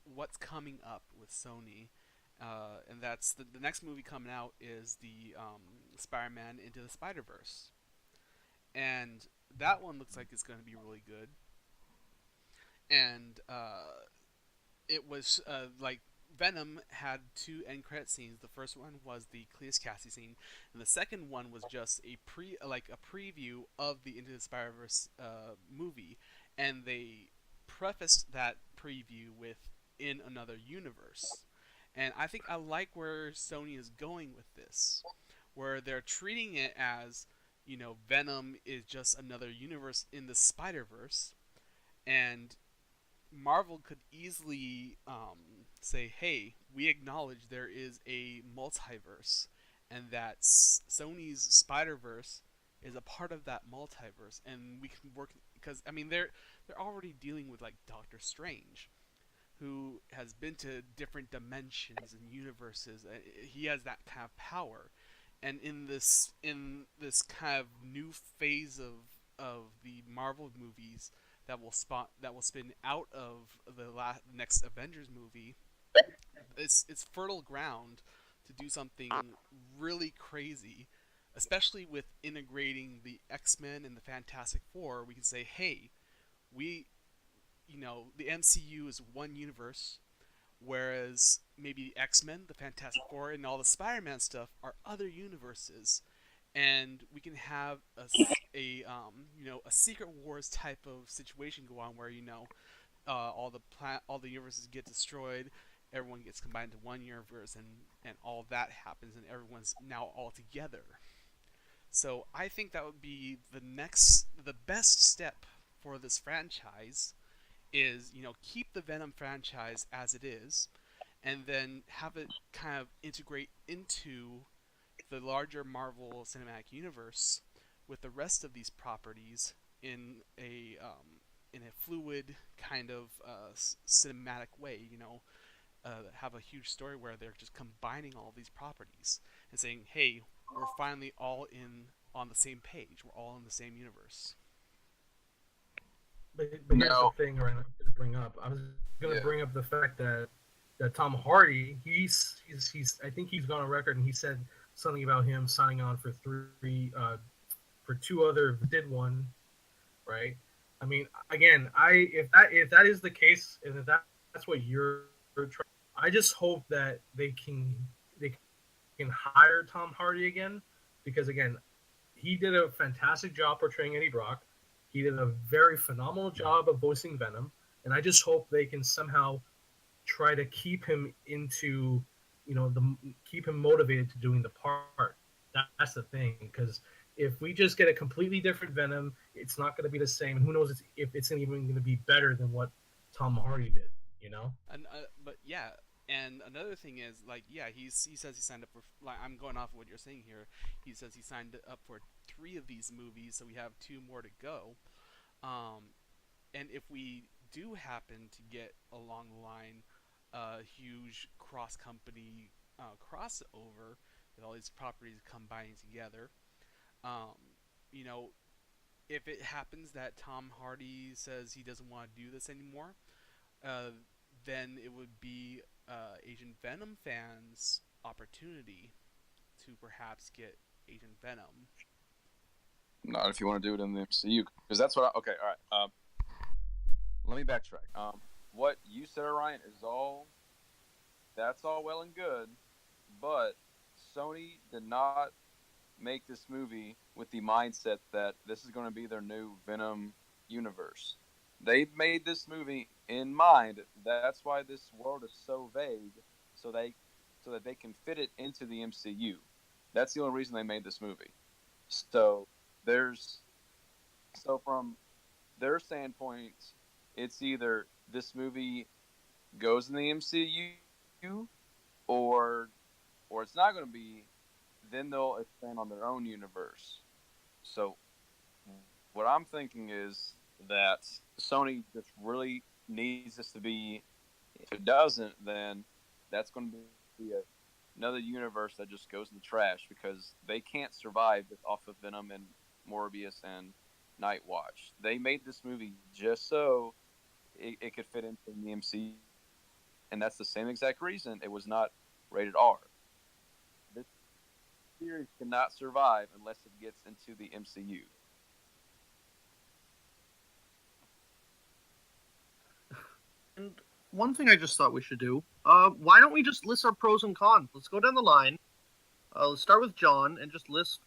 what's coming up with Sony, and that's the next movie coming out is the Spider-Man Into the Spider-Verse, and that one looks like it's going to be really good. And it was like Venom had two end credit scenes. The first one was the Cletus Cassie scene, and the second one was just a preview of the Into the Spider Verse movie, and they prefaced that preview with "in another universe," and I think I like where Sony is going with this, where they're treating it as Venom is just another universe in the Spider Verse, and Marvel could easily say, "Hey, we acknowledge there is a multiverse, and that Sony's Spider Verse is a part of that multiverse, and we can work because I mean they're already dealing with like Doctor Strange, who has been to different dimensions and universes. He has that kind of power, and in this kind of new phase of the Marvel movies that will spin out of the next Avengers movie, it's fertile ground to do something really crazy, especially with integrating the X-Men and the Fantastic Four. We can say, hey, we the MCU is one universe, whereas maybe the X-Men, the Fantastic Four, and all the Spider-Man stuff are other universes, and we can have a Secret Wars type of situation go on where all the universes get destroyed, everyone gets combined into one universe, and all that happens, and everyone's now all together. So I think that would be the best step for this franchise is keep the Venom franchise as it is, and then have it kind of integrate into the larger Marvel Cinematic Universe with the rest of these properties in a fluid kind of cinematic way. Have a huge story where they're just combining all these properties and saying, "Hey, we're finally all in on the same page. We're all in the same universe." But here's the No, thing, right? I'm going to bring up. I was going to yeah, bring up the fact that Tom Hardy, he's I think he's gone on record and he said something about him signing on for for two other did one, right? I mean, again, I if that is the case, and if that's what you're trying, I just hope that they can hire Tom Hardy again, because again, he did a fantastic job portraying Eddie Brock. He did a very phenomenal job of voicing Venom, and I just hope they can somehow try to keep him into, keep him motivated to doing the part. That's the thing, because if we just get a completely different Venom, it's not going to be the same. And who knows if it's even going to be better than what Tom Hardy did, you know? And but yeah, and another thing is like yeah, he says he signed up for like I'm going off of what you're saying here. He says he signed up for three of these movies, so we have two more to go. Um, and if we do happen to get along the line a huge cross company crossover with all these properties combining together, um, you know, if it happens that Tom Hardy says he doesn't want to do this anymore, uh, then it would be Agent Venom fans' opportunity to perhaps get Agent Venom. Not if you want to do it in the MCU, because that's what. Okay, all right. Let me backtrack. What you said, Ryan, is all. That's all well and good, but Sony did not make this movie with the mindset that this is going to be their new Venom universe. They made this movie in mind. That's why this world is so vague, so they so that they can fit it into the MCU. That's the only reason they made this movie. So there's from their standpoint, it's either this movie goes in the MCU or it's not going to be. Then they'll expand on their own universe. So what I'm thinking is that Sony just really needs this to be. If it doesn't, then that's going to be another universe that just goes in the trash because they can't survive off of Venom and Morbius and Night Watch. They made this movie just so it could fit into the MCU, and that's the same exact reason it was not rated R. This series cannot survive unless it gets into the MCU. And one thing I just thought we should do, why don't we just list our pros and cons? Let's go down the line. Let's start with John and just list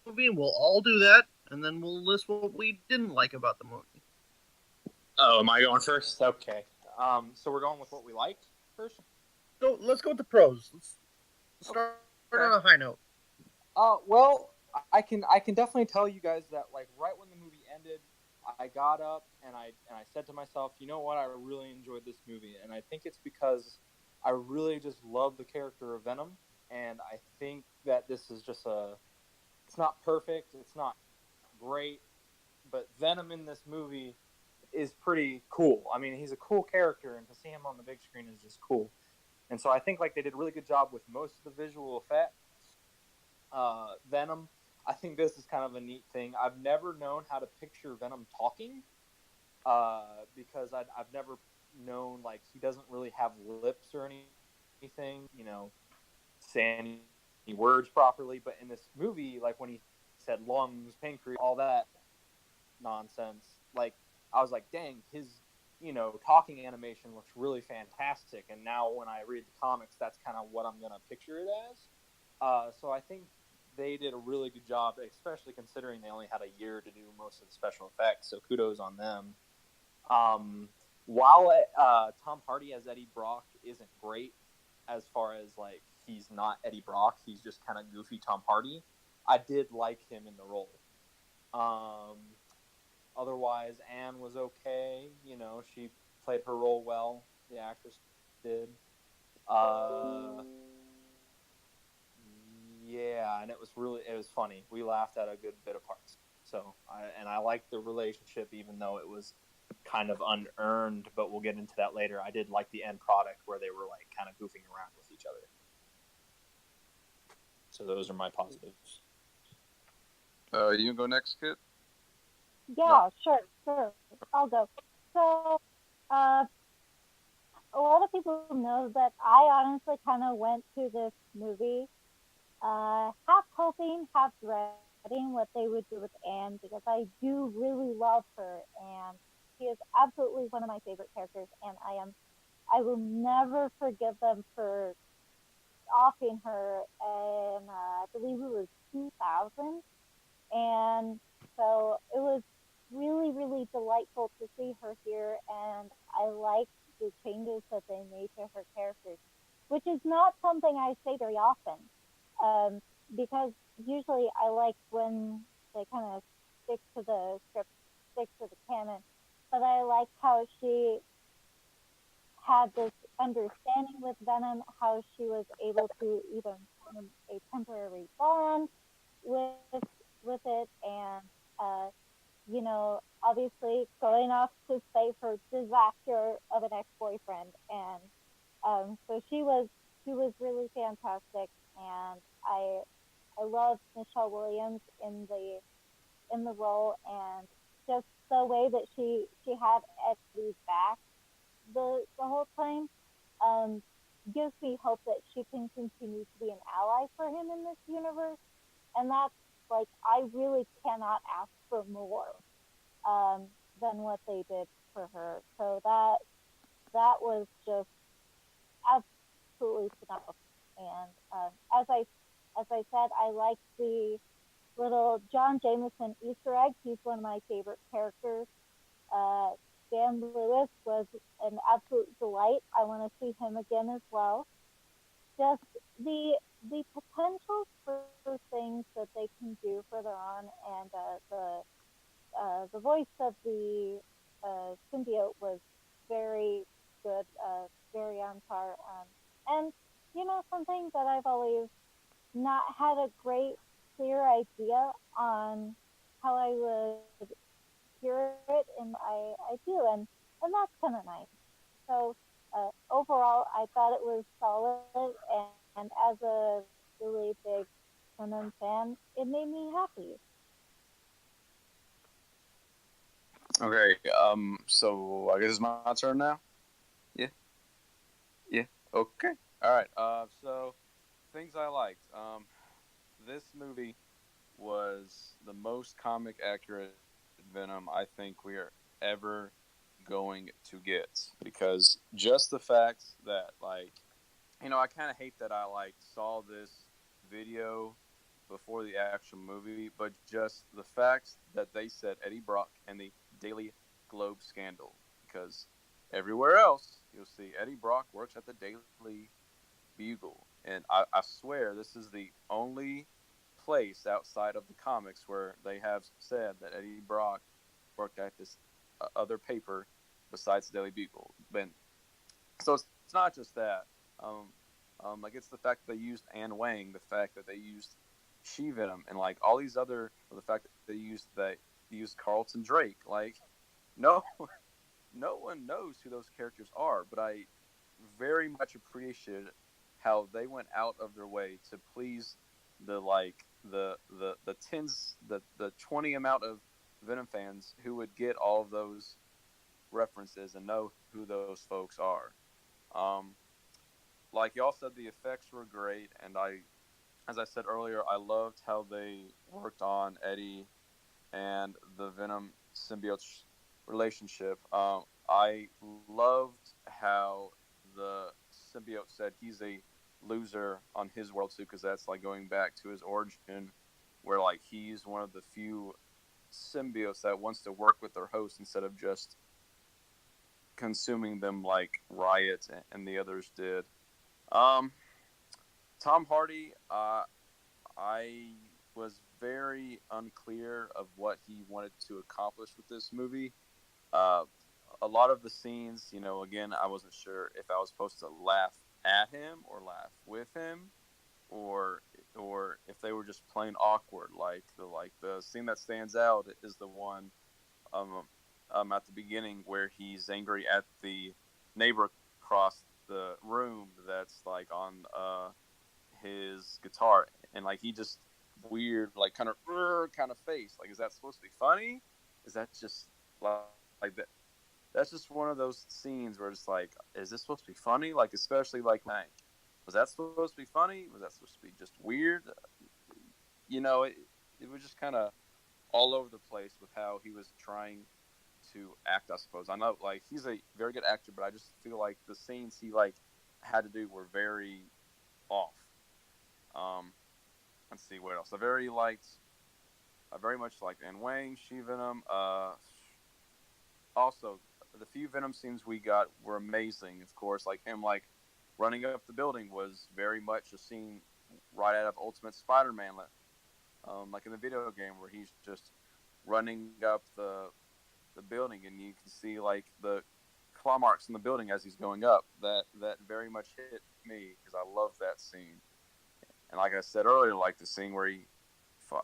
the movie, and we'll all do that, and then we'll list what we didn't like about the movie. Oh, am I going first? Okay. So we're going with what we liked first. So let's go with the pros. Let's start Okay. on a high note. Well, I can definitely tell you guys that like right when the movie ended, I got up and I said to myself, you know what, I really enjoyed this movie, and I think it's because I really just love the character of Venom, and I think that this is just it's not perfect, it's not great, but Venom in this movie is pretty cool. I mean, he's a cool character, and to see him on the big screen is just cool. And so I think like they did a really good job with most of the visual effects. Venom, I think this is kind of a neat thing. I've never known how to picture Venom talking because I've never known, like, he doesn't really have lips or anything, say any words properly. But in this movie, like when he said lungs, pancreas, all that nonsense, like I was like, dang, his talking animation looks really fantastic. And now when I read the comics, that's kind of what I'm gonna picture it as. So I think they did a really good job, especially considering they only had a year to do most of the special effects. So kudos on them. While Tom Hardy as Eddie Brock isn't great, as far as like he's not Eddie Brock, he's just kind of goofy Tom Hardy. I did like him in the role. Otherwise, Anne was okay. She played her role well. The actress did. Yeah, and it was funny. We laughed at a good bit of parts. So, I liked the relationship, even though it was kind of unearned. But we'll get into that later. I did like the end product where they were like kind of goofing around with each other. So those are my positives. You can go next, Kit. Yeah, sure. I'll go. So, a lot of people know that I honestly kind of went to this movie half hoping, half dreading what they would do with Anne because I do really love her and she is absolutely one of my favorite characters and I will never forgive them for offing her in I believe it was 2000 and so it was really really delightful to see her here and I like the changes that they made to her character, which is not something I say very often. Because usually I like when they kind of stick to the script, stick to the canon. But I like how she had this understanding with Venom, how she was able to even form a temporary bond with it, and obviously going off to save her disaster of an ex-boyfriend, and so she was really fantastic, and I love Michelle Williams in the role, and just the way that she had Eddie's back the whole time, um, gives me hope that she can continue to be an ally for him in this universe. And that's like, I really cannot ask for more than what they did for her. So that was just absolutely phenomenal. And as I said, I like the little John Jameson Easter egg. He's one of my favorite characters. Uh, Dan Lewis was an absolute delight. I want to see him again as well. Just the potential for things that they can do further on, and the voice of the symbiote was very good, very on par. And something that I've always not had a great clear idea on how I would hear it, and I do, and that's kind of nice. So overall, I thought it was solid, and as a really big Venom fan, it made me happy. Okay, so I guess it's my turn now. Yeah, yeah. Okay. All right. So things I liked. This movie was the most comic accurate Venom I think we are ever going to get, because just the fact that, like, I kind of hate that I like saw this video before the actual movie, but just the fact that they said Eddie Brock and the Daily Globe scandal, because everywhere else you'll see Eddie Brock works at the Daily Bugle, and I swear this is the only place outside of the comics where they have said that Eddie Brock worked at this other paper besides the Daily Bugle. But so it's not just that. Like, it's the fact that they used Anne Wang, the fact that they used She Venom, and like all these other, or the fact that they used Carlton Drake. Like, no, no one knows who those characters are, but I very much appreciated how they went out of their way to please the tens, the 20 amount of Venom fans who would get all of those references and know who those folks are. Um, like y'all said, the effects were great, and as I said earlier, I loved how they worked on Eddie and the Venom symbiote relationship. I loved how the symbiote said he's a loser on his world too, because that's like going back to his origin, where like he's one of the few symbiotes that wants to work with their host instead of just consuming them like Riot and the others did. Um, Tom Hardy, I was very unclear of what he wanted to accomplish with this movie. Uh, a lot of the scenes, again, I wasn't sure if I was supposed to laugh at him or laugh with him, or if they were just plain awkward. Like the scene that stands out is the one at the beginning where he's angry at the neighbor across the room that's like on his guitar, and like he just weird, like kind of face. Like, is that supposed to be funny? Is that just like that? That's just one of those scenes where it's like, is this supposed to be funny? Like, especially like, was that supposed to be funny? Was that supposed to be just weird? It was just kind of all over the place with how he was trying to act, I suppose. I know, like, he's a very good actor, but I just feel like the scenes he like had to do were very off. Let's see what else. I very much liked Anne Wang, She Venom. Also, the few Venom scenes we got were amazing. Of course, like him like running up the building was very much a scene right out of Ultimate Spider-Man, like in the video game where he's just running up the building, and you can see like the claw marks in the building as he's going up. That very much hit me because I love that scene. And like I said earlier, like the scene where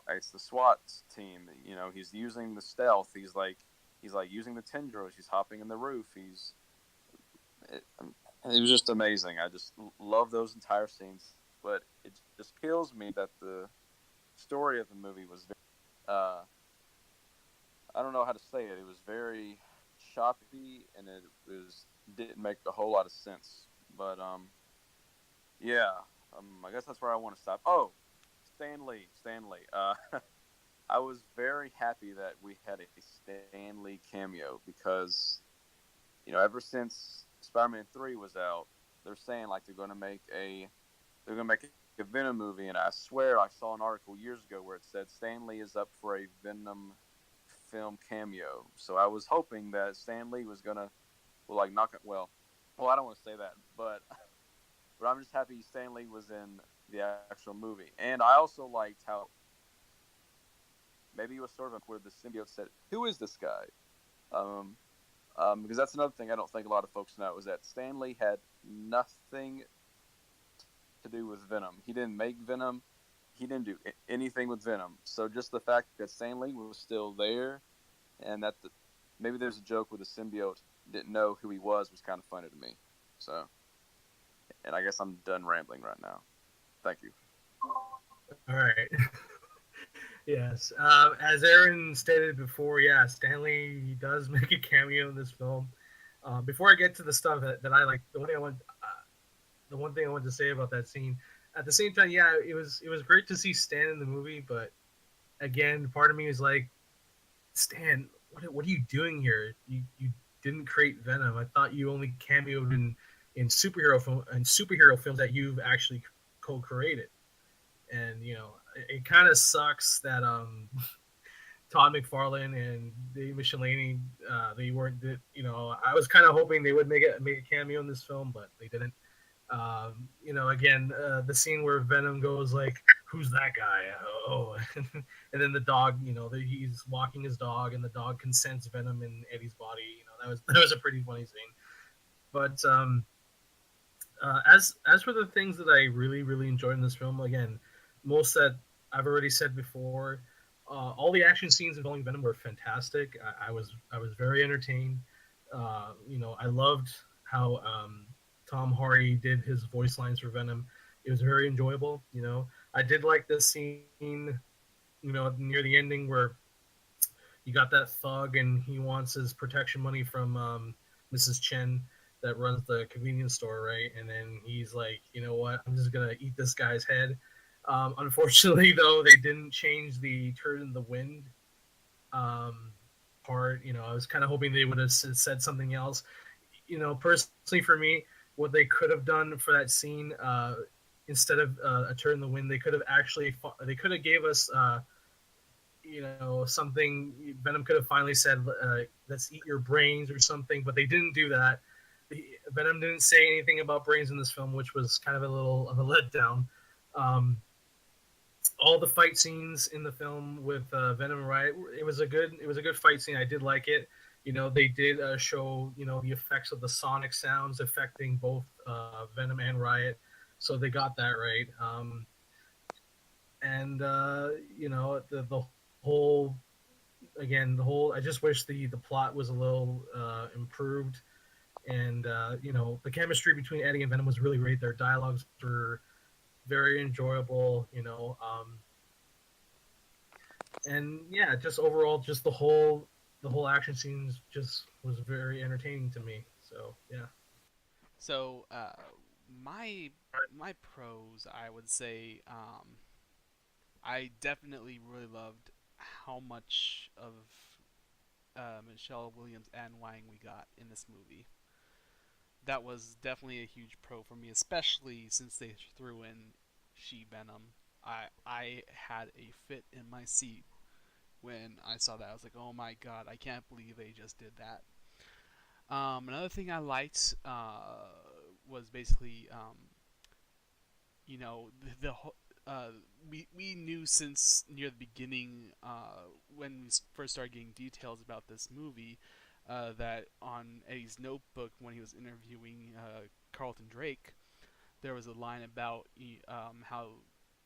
it's the SWAT team. He's using the stealth. He's like using the tendrils. He's hopping in the roof. It was just amazing. I just love those entire scenes. But it just kills me that the story of the movie was very I don't know how to say it. It was very choppy, and it was didn't make a whole lot of sense. But yeah, I guess that's where I want to stop. Oh, Stan Lee, Stan Lee. I was very happy that we had a Stan Lee cameo because ever since Spider-Man 3 was out, they're saying like they're gonna make a Venom movie, and I swear I saw an article years ago where it said Stan Lee is up for a Venom film cameo. So I was hoping that Stan Lee was gonna like knock it. Well, I don't want to say that, but I'm just happy Stan Lee was in the actual movie, and I also liked how maybe it was sort of where the symbiote said, "Who is this guy?" Um, because that's another thing I don't think a lot of folks know is that Stan Lee had nothing to do with Venom. He didn't make Venom. He didn't do anything with Venom. So just the fact that Stan Lee was still there, and that maybe there's a joke where the symbiote didn't know who he was kind of funny to me. So, and I guess I'm done rambling right now. Thank you. All right. Yes. As Aaron stated before, yeah, Stanley he does make a cameo in this film. Before I get to the stuff that I like, the one thing I wanted to say about that scene. At the same time, yeah, it was great to see Stan in the movie, but again, part of me is like, Stan, what are you doing here? You didn't create Venom. I thought you only cameoed in superhero films that you've actually co-created. And it kind of sucks that Todd McFarlane and Dave Michelini they weren't. I was kind of hoping they would make a cameo in this film, but they didn't. Again, the scene where Venom goes like, "Who's that guy?" Oh, and then the dog, he's walking his dog, and the dog can sense Venom in Eddie's body. That was a pretty funny scene. But as for the things that I really really enjoyed in this film, again, most that I've already said before. All the action scenes involving Venom were fantastic. I was very entertained. I loved how Tom Hardy did his voice lines for Venom. It was very enjoyable. I did like this scene. Near the ending where you got that thug and he wants his protection money from Mrs. Chen that runs the convenience store, right? And then he's like, you know what? I'm just gonna eat this guy's head. Unfortunately, though, they didn't change the turn in the wind um, part. I was kind of hoping they would have said something else. Personally for me, what they could have done for that scene, instead of a turn in the wind, they could have gave us something. Venom could have finally said, "Let's eat your brains" or something, but they didn't do that. Venom didn't say anything about brains in this film, which was kind of a little of a letdown. Um, all the fight scenes in the film with Venom and Riot, it was a good fight scene. I did like it. They did show the effects of the sonic sounds affecting both Venom and Riot, so they got that right. And the whole I just wish the plot was a little improved. And the chemistry between Eddie and Venom was really great. Their dialogues were very enjoyable. And yeah, just overall, just the whole action scenes just was very entertaining to me. So yeah. So, my pros, I would say, I definitely really loved how much of Michelle Williams and Wang we got in this movie. That was definitely a huge pro for me, especially since they threw in She Venom. I had a fit in my seat when I saw that. I was like, oh my god, I can't believe they just did that. Another thing I liked was basically, the we knew since near the beginning, when we first started getting details about this movie, that on Eddie's notebook when he was interviewing Carlton Drake, there was a line about how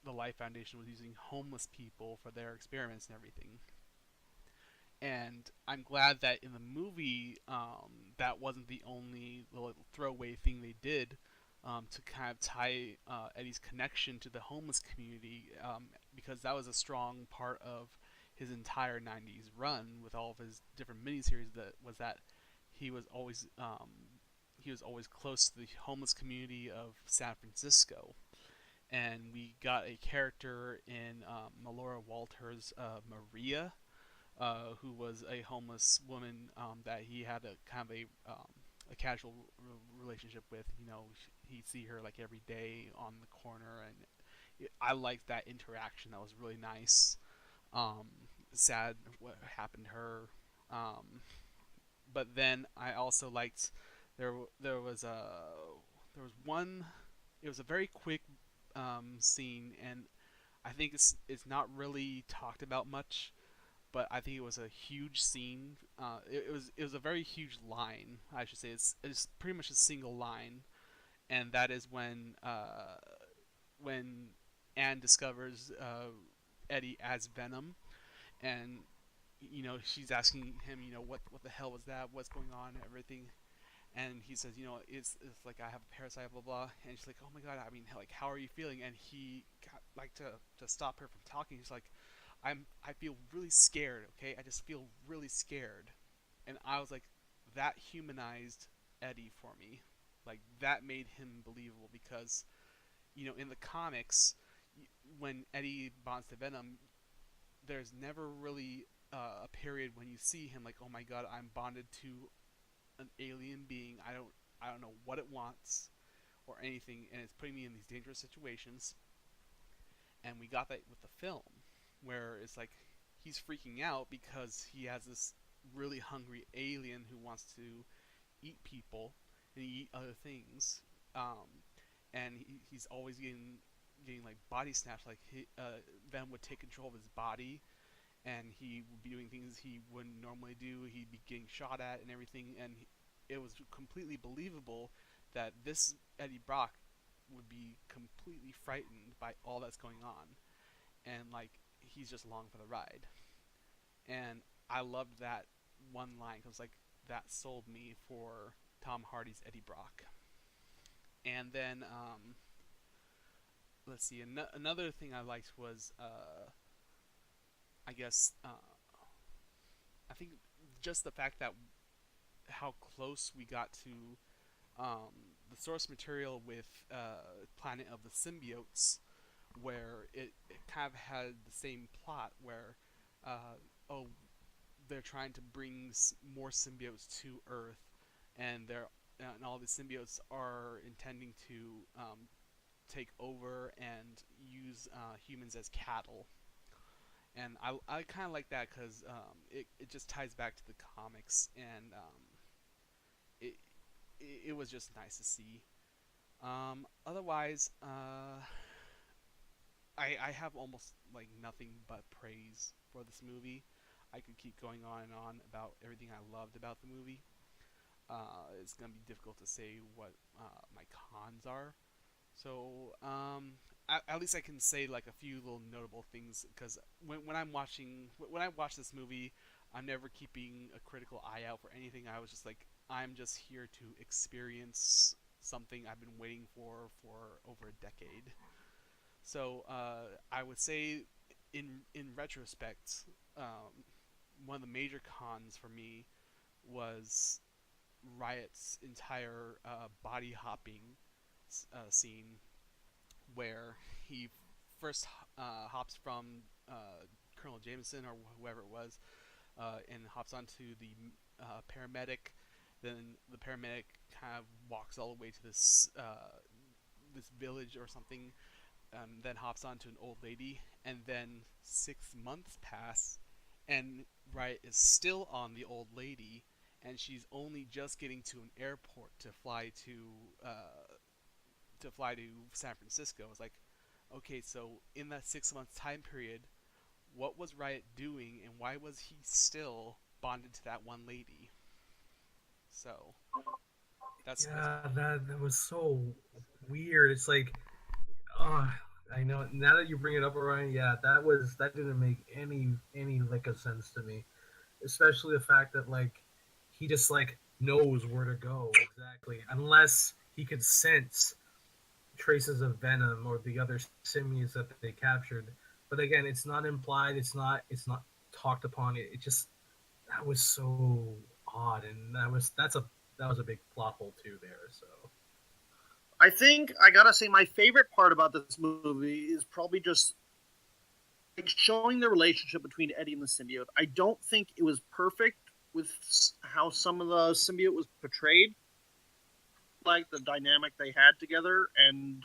the Life Foundation was using homeless people for their experiments and everything. And I'm glad that in the movie, that wasn't the only little throwaway thing they did, to kind of tie Eddie's connection to the homeless community, because that was a strong part of his entire '90s run with all of his different miniseries that he was always he was always close to the homeless community of San Francisco, and we got a character in Melora Walters' Maria, who was a homeless woman that he had a kind of a casual relationship with. You know, he'd see her like every day on the corner, and I liked that interaction. That was really nice. Um, Sad what happened to her, um, but then I also liked there there was a there was one. It was a very quick scene, and I think it's not really talked about much, but I think it was a huge scene. It was a very huge line, I should say. It's pretty much a single line, and that is when Anne discovers Eddie as Venom, and she's asking him, what the hell was that? What's going on? And everything, and he says, it's like I have a parasite, blah blah. And she's like, oh my god, I mean, like, how are you feeling? And he got, like, to stop her from talking. He's like, I feel really scared. Okay, I just feel really scared. And I was like, that humanized Eddie for me. Like, that made him believable because in the comics, when Eddie bonds to Venom, there's never really a period when you see him like, oh my god, I'm bonded to an alien being. I don't know what it wants or anything, and it's putting me in these dangerous situations. And we got that with the film, where it's like he's freaking out because he has this really hungry alien who wants to eat people and eat other things, and he's always getting like body snatched. Like Venom would take control of his body, and he would be doing things he wouldn't normally do. He'd be getting shot at and everything, and it was completely believable that this Eddie Brock would be completely frightened by all that's going on, and like he's just along for the ride. And I loved that one line because like that sold me for Tom Hardy's Eddie Brock. And then let's see, another thing I liked was I guess I think just the fact that how close we got to the source material with Planet of the Symbiotes, where it kind of had the same plot where oh, they're trying to bring more symbiotes to Earth, and all the symbiotes are intending to take over and use humans as cattle. And I kind of like that because it just ties back to the comics, and it, it was just nice to see. Otherwise, I have almost like nothing but praise for this movie. I could keep going on and on about everything I loved about the movie. It's gonna be difficult to say what my cons are. So at least I can say like a few little notable things because when I watch this movie, I'm never keeping a critical eye out for anything. I was just like, I'm just here to experience something I've been waiting for over a decade. So I would say, in retrospect, one of the major cons for me was Riot's entire body hopping scene, where he first hops from Colonel Jameson or whoever it was, and hops onto the paramedic. Then the paramedic kind of walks all the way to this village or something, then hops onto an old lady, and then 6 months pass, and Riot is still on the old lady, and she's only just getting to an airport to fly to San Francisco. It's like, okay, so in that 6 months time period, what was Riot doing, and why was he still bonded to that one lady? So that's Yeah, that was so weird. It's like, oh, I know. Now that you bring it up, Orion, yeah, that didn't make any lick of sense to me. Especially the fact that like he just like knows where to go exactly, unless he could sense traces of Venom or the other simians that they captured. But again, it's not implied. It's not talked upon. It just that was so odd, and that was a big plot hole too there. So I think I gotta say my favorite part about this movie is probably just like showing the relationship between Eddie and the symbiote. I don't think it was perfect with how some of the symbiote was portrayed, like the dynamic they had together, and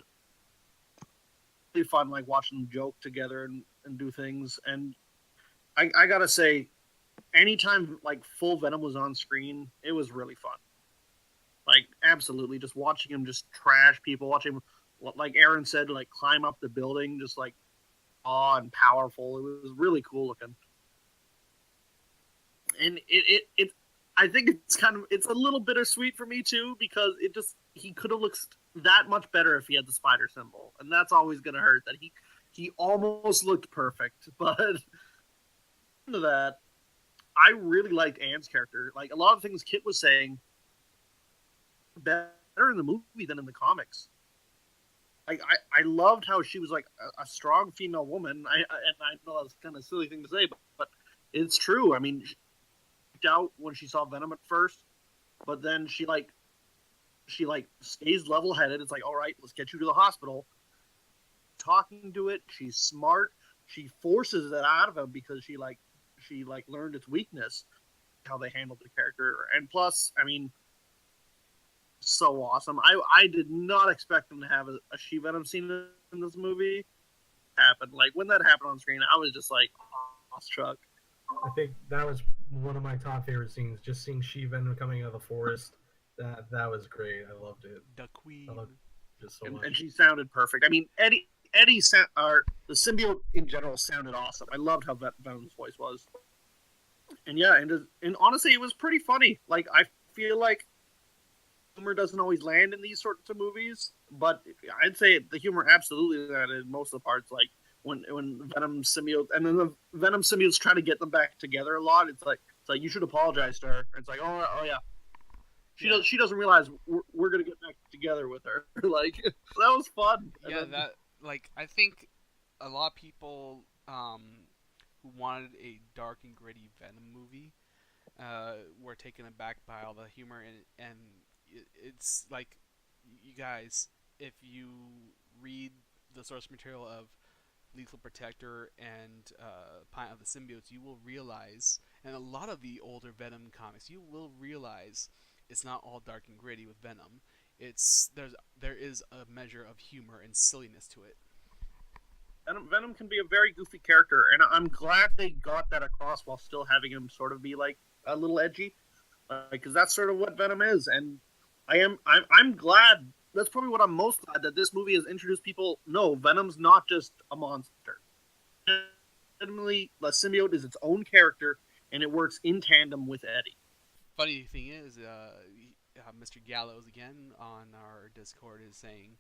really fun like watching them joke together and do things. And I gotta say, anytime like full Venom was on screen, it was really fun. Like absolutely, just watching him just trash people, watching him, like Aaron said, like climb up the building, just like awe and powerful. It was really cool looking, and it I think it's kind of it's a little bittersweet for me too because it just he could have looked that much better if he had the spider symbol, and that's always gonna hurt. That he almost looked perfect, but into that, I really liked Anne's character. Like a lot of things Kit was saying, better in the movie than in the comics. I loved how she was like a strong female woman. And I know that's kind of a silly thing to say, but it's true. I mean, she freaked out when she saw Venom at first, but then she stays level headed. It's like, all right, let's get you to the hospital. Talking to it, she's smart. She forces it out of him because she learned its weakness, how they handled the character, and plus, I mean, so awesome. I did not expect them to have a She Venom scene in this movie happen. Like when that happened on screen, I was just like awestruck. I think that was one of my top favorite scenes. Just seeing She Venom coming out of the forest, that was great. I loved it. The I Queen. loved it so much. And she sounded perfect. I mean, or the symbiote in general sounded awesome. I loved how Venom's voice was. And yeah, and honestly, it was pretty funny. Like I feel like humor doesn't always land in these sorts of movies, but I'd say the humor absolutely landed in most of the parts. Like when Venom symbiote and then the Venom symbiotes try to get them back together a lot. It's like you should apologize to her. It's like oh yeah, she doesn't realize we're gonna get back together with her. Like that was fun. Yeah, that like I think a lot of people who wanted a dark and gritty Venom movie were taken aback by all the humor and it's like you guys, if you read the source material of Lethal Protector and Planet of the Symbiotes, you will realize, and a lot of the older Venom comics, you will realize it's not all dark and gritty with Venom. There is a measure of humor and silliness to it. Venom can be a very goofy character, and I'm glad they got that across while still having him sort of be like a little edgy, because that's sort of what Venom is. And I'm glad. That's probably what I'm most glad that this movie has introduced people. No, Venom's not just a monster. Legitimately, the symbiote is its own character, and it works in tandem with Eddie. Funny thing is, Mr. Gallows again on our Discord is saying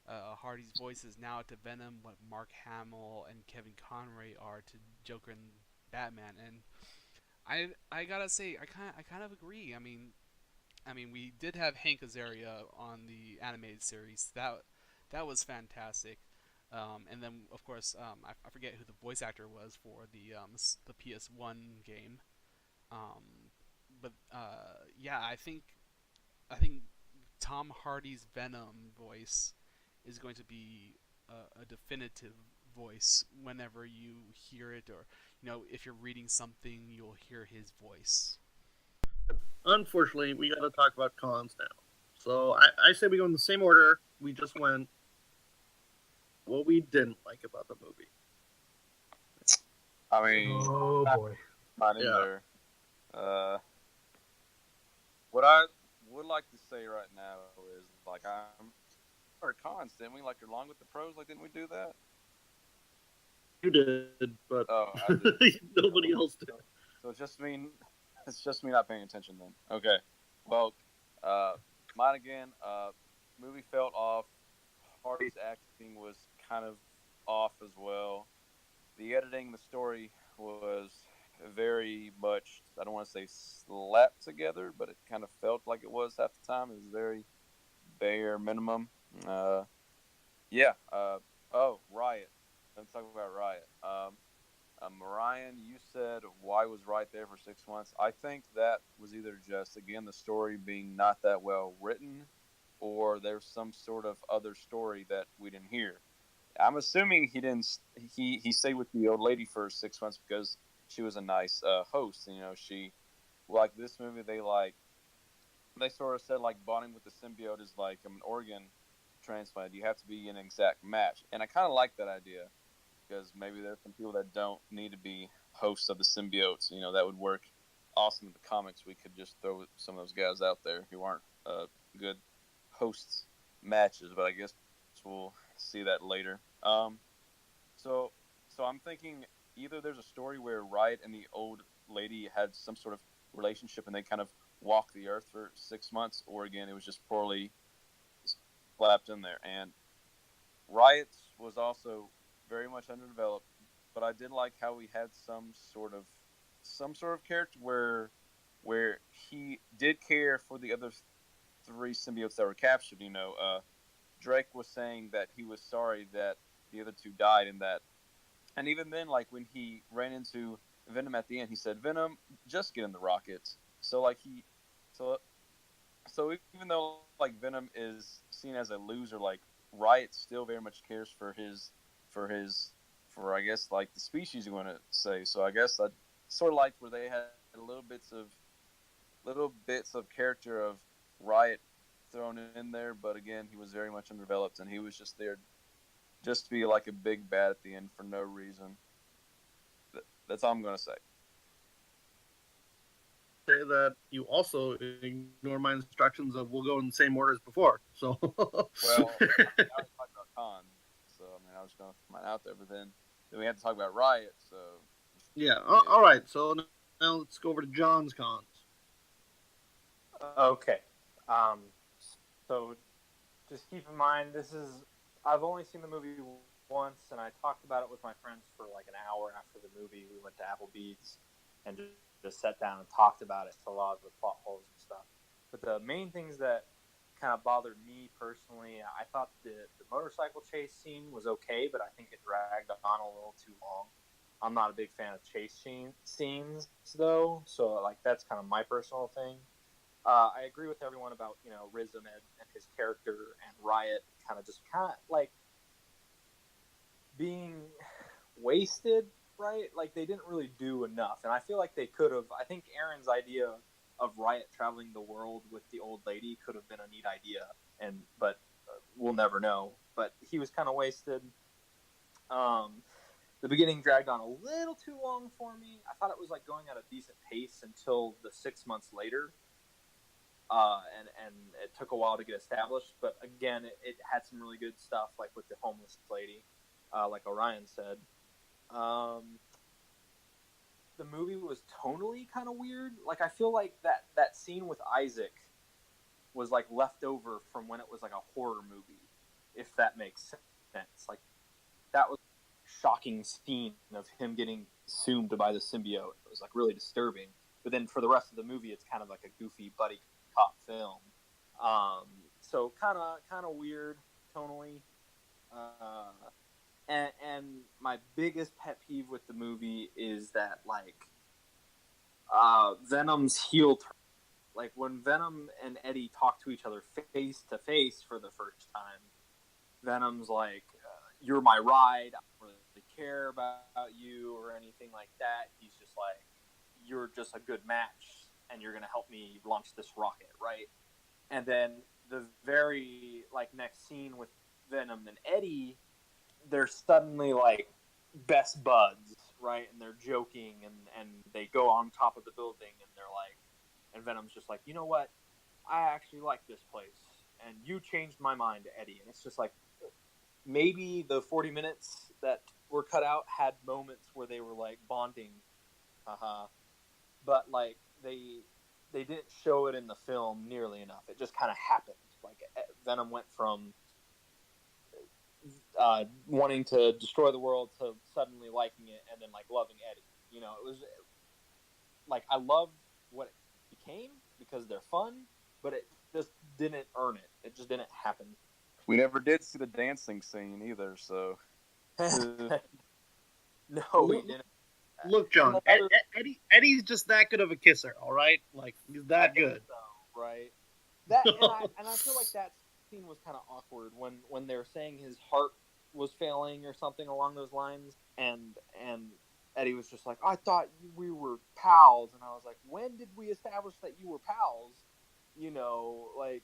Hardy's voice is now to Venom what Mark Hamill and Kevin Conroy are to Joker and Batman, and I gotta say I kind of agree. I mean we did have Hank Azaria on the animated series that was fantastic, and then of course I forget who the voice actor was for the PS1 game, but yeah I think Tom Hardy's Venom voice is going to be a definitive voice whenever you hear it, or if you're reading something, you'll hear his voice. Unfortunately, we got to talk about cons now. So I say we go in the same order we just went. What we didn't like about the movie. I mean, Oh boy. not in Yeah. there. What I would like to say right now is like I'm our cons, didn't we? Like along with the pros, like didn't we do that? You did, but Oh, I did. nobody else did. So it's just me not paying attention then. Okay. Well, mine again. Movie felt off. Hardy's acting was kind of off as well. The editing, the story was very much, I don't want to say slapped together, but it kind of felt like it was half the time. It was very bare minimum. Yeah. Oh, Riot. Let's talk about Riot. Marian, you said why was right there for 6 months. I think that was either just, again, the story being not that well written, or there's some sort of other story that we didn't hear. I'm assuming he didn't. He stayed with the old lady for 6 months because she was a nice host. You know, she like this movie. They sort of said like bonding with the symbiote is like an organ transplant. You have to be an exact match, and I kind of like that idea because maybe there's some people that don't need to be hosts of the symbiotes. You know, that would work awesome in the comics. We could just throw some of those guys out there who aren't good hosts matches, but I guess we'll see that later. So so I'm thinking either there's a story where Riot and the old lady had some sort of relationship and they kind of walked the earth for 6 months, or again it was just poorly slapped in there. And Riot was also very much underdeveloped, but I did like how he had some sort of character where he did care for the other three symbiotes that were captured. You know, Drake was saying that he was sorry that the other two died, and even then, like when he ran into Venom at the end, he said, "Venom, just get in the rockets." So like so so even though like Venom is seen as a loser, like Riot still very much cares for his for I guess like the species you want to say. So I guess I sort of liked where they had little bits of character of Riot thrown in there, but again, he was very much underdeveloped, and he was just there just to be like a big bad at the end for no reason. That's all I'm gonna say. Say that you also ignore my instructions of we'll go in the same order as before. So, Well, I mean, I already talked about Khan, so I mean, I was going to throw mine out there, but then we had to talk about Riot. So yeah. All right. So now let's go over to John's cons. Okay. Um, so just keep in mind, I've only seen the movie once, and I talked about it with my friends for like an hour after the movie. We went to Applebee's and just sat down and talked about it, so a lot of the plot holes and stuff. But the main things that kind of bothered me personally, I thought the motorcycle chase scene was okay, but I think it dragged on a little too long. I'm not a big fan of chase scenes, though, so like that's kind of my personal thing. I agree with everyone about Rizm and his character and Riot kind of like being wasted, right? Like they didn't really do enough, and I feel like they could have. I think Aaron's idea of Riot traveling the world with the old lady could have been a neat idea, but we'll never know. But he was kind of wasted. The beginning dragged on a little too long for me. I thought it was like going at a decent pace until the 6 months later. And it took a while to get established, but again, it had some really good stuff, like with the homeless lady, like Orion said. The movie was tonally kind of weird. Like I feel like that scene with Isaac was like left over from when it was like a horror movie, if that makes sense. Like that was a shocking scene of him getting consumed by the symbiote. It was like really disturbing. But then for the rest of the movie, it's kind of like a goofy buddy cop film. So kind of weird tonally. And my biggest pet peeve with the movie is that like Venom's heel turn. Like when Venom and Eddie talk to each other face to face for the first time, Venom's like, "You're my ride. I don't really care about you or anything like that." He's just like, "You're just a good match, and you're gonna help me launch this rocket, right?" And then the very like next scene with Venom and Eddie, they're suddenly like best buds, right? And they're joking, and they go on top of the building, and they're like, and Venom's just like, "You know what? I actually like this place, and you changed my mind, Eddie." And it's just like maybe the 40 minutes that were cut out had moments where they were like bonding, but like they didn't show it in the film nearly enough. It just kind of happened. Like Venom went from wanting to destroy the world to suddenly liking it and then like loving Eddie. You know, it was like I love what it became because they're fun, but it just didn't earn it. It just didn't happen. we never did see the dancing scene either. So No, we didn't. Look, John, Eddie's just that good of a kisser, all right? Like he's that good. So, right. And I feel like that scene was kind of awkward when they were saying his heart was failing or something along those lines, and Eddie was just like, I thought we were pals, and I was like, when did we establish that you were pals? You know, like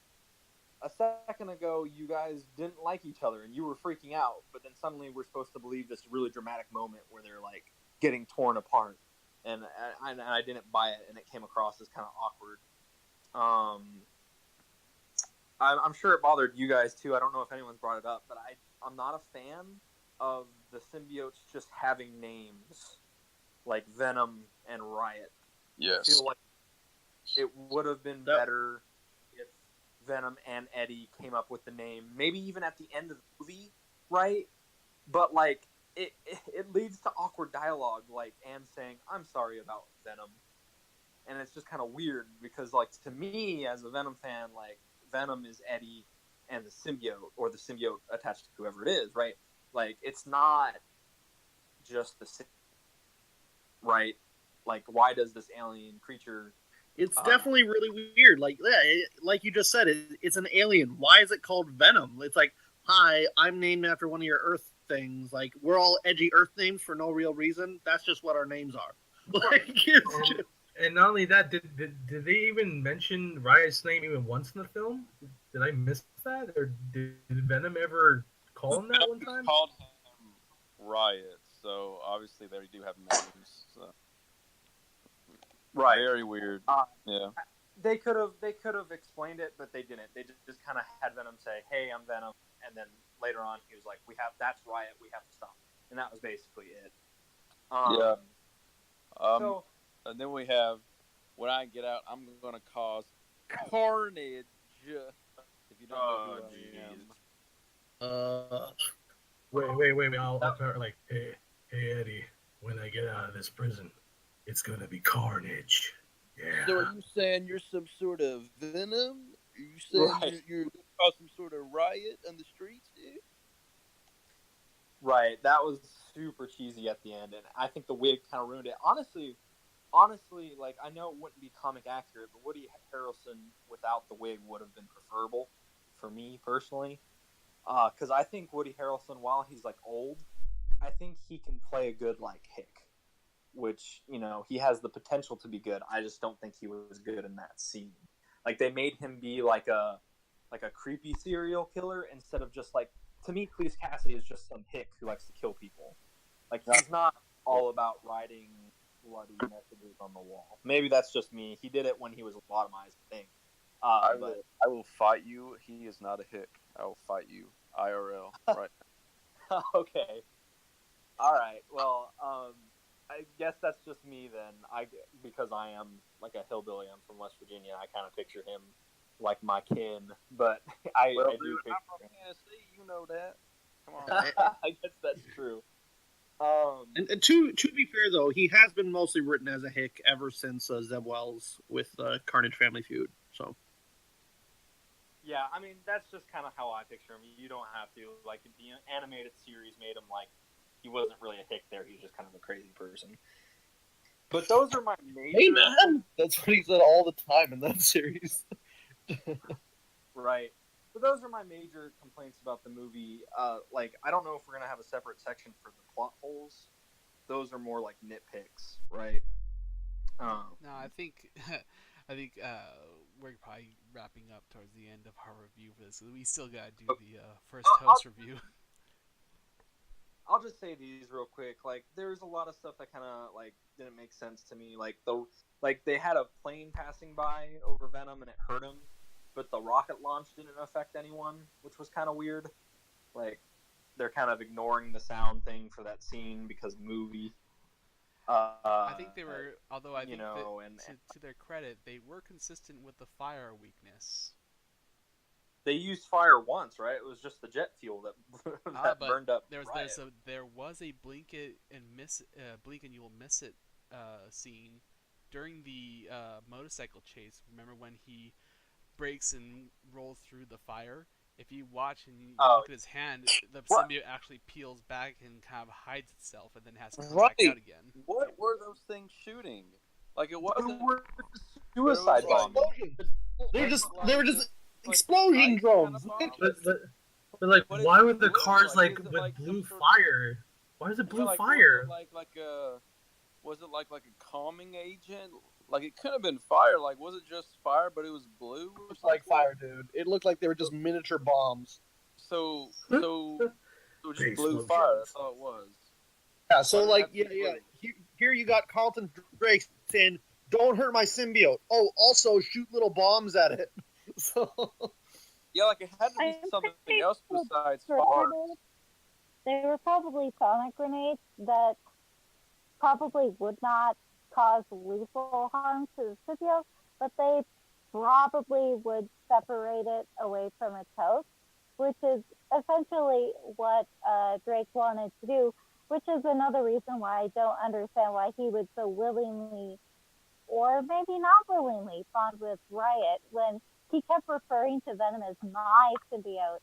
a second ago you guys didn't like each other and you were freaking out, but then suddenly we're supposed to believe this really dramatic moment where they're like getting torn apart, and I didn't buy it, and it came across as kind of awkward. I'm sure it bothered you guys too. I don't know if anyone's brought it up, but I'm not a fan of the symbiotes just having names like Venom and Riot. Yes. I feel like it would have been better if Venom and Eddie came up with the name, maybe even at the end of the movie, right? But like it leads to awkward dialogue, like Anne saying, "I'm sorry about Venom," and it's just kind of weird because, like, to me as a Venom fan, like Venom is Eddie and the symbiote, or the symbiote attached to whoever it is, right? Like it's not just the right. Like, why does this alien creature? It's definitely really weird. Like, yeah, like you just said, it's an alien. Why is it called Venom? It's like, hi, I'm named after one of your Earth things. Like, we're all edgy Earth names for no real reason. That's just what our names are. Like, and not only that, did they even mention Riot's name even once in the film? Did I miss that, or did Venom ever call him that one time? Called him Riot, so obviously they do have names. So. Right. Very weird. Yeah. They could have explained it, but they didn't. They just kind of had Venom say, "Hey, I'm Venom," and then later on he was like, "That's Riot. We have to stop," and that was basically it. Yeah. So, and then we have, when I get out, I'm gonna cause carnage. If you don't know who I am. Wait. I'll like, hey, Eddie, when I get out of this prison, it's gonna be carnage. Yeah. So are you saying you're some sort of Venom? Are you saying you're gonna cause some sort of riot on the streets, dude? right, that was super cheesy at the end, and I think the wig kind of ruined it. Honestly, like, I know it wouldn't be comic accurate, but Woody Harrelson without the wig would have been preferable for me personally. Because I think Woody Harrelson, while he's like old, I think he can play a good like hick, which, you know, he has the potential to be good. I just don't think he was good in that scene. Like, they made him be like a creepy serial killer instead of just like, to me, Cleese Cassidy is just some hick who likes to kill people. Like, he's not all about writing bloody messages on the wall. Maybe that's just me. He did it when he was lobotomized, I think. I will fight you. He is not a hick. I will fight you IRL right now. Okay. All right. Well, I guess that's just me then. Because I am like a hillbilly. I'm from West Virginia. I kind of picture him like my kin. But I do picture I'm from Tennessee. You know that. Come on. I guess that's true. And to be fair though, he has been mostly written as a hick ever since Zeb Wells with Carnage Family Feud. So. Yeah, I mean, that's just kind of how I picture him. You don't have to. Like, the animated series made him like, he wasn't really a hick there. He was just kind of a crazy person. But those are my major... Hey, man! That's what he said all the time in that series. Right. But those are my major complaints about the movie. Like, I don't know if we're going to have a separate section for the plot holes. Those are more like nitpicks, right? No, I think... we're probably wrapping up towards the end of our review for this. We still gotta do the first host review. I'll just say these real quick. Like, there's a lot of stuff that kind of like didn't make sense to me. Like they had a plane passing by over Venom and it hurt him, but the rocket launch didn't affect anyone, which was kind of weird. Like, they're kind of ignoring the sound thing for that scene because movie. I think they were, although I think to their credit, they were consistent with the fire weakness. They used fire once, right? It was just the jet fuel that burned up. There was a blink and you will miss it scene during the motorcycle chase. Remember when he breaks and rolls through the fire, If you watch and you Oh, look at his hand, the what? symbiote actually peels back and kind of hides itself, and then has to come back out Right. again. What were those things shooting? Like it They wasn't. were But it was suicide like bombing. Explosions. They're was just it they like were just just like explosion ice kind of drones. bomb? But like, But why it's were the blue. cars Like like is it with like some blue sort? fire? Why is it Yeah, blue like was it fire? like a was it like a calming agent? Like it could have been fire. Like was it just fire, but it was blue or Looked like something? fire, dude. It looked like they were just miniature bombs. So so just blue fire. That's all it was. Yeah, Why so did it like have to yeah, be yeah. blue? Here you got Carlton Drake saying, "Don't hurt my symbiote." Oh, also shoot little bombs at it. So Yeah, like it had to be I'm something pretty else sure besides fire. grenades. They were probably sonic grenades that probably would not cause lethal harm to the symbiote, but they probably would separate it away from its host, which is essentially what Drake wanted to do, which is another reason why I don't understand why he would so willingly, or maybe not willingly, bond with Riot when he kept referring to Venom as my symbiote,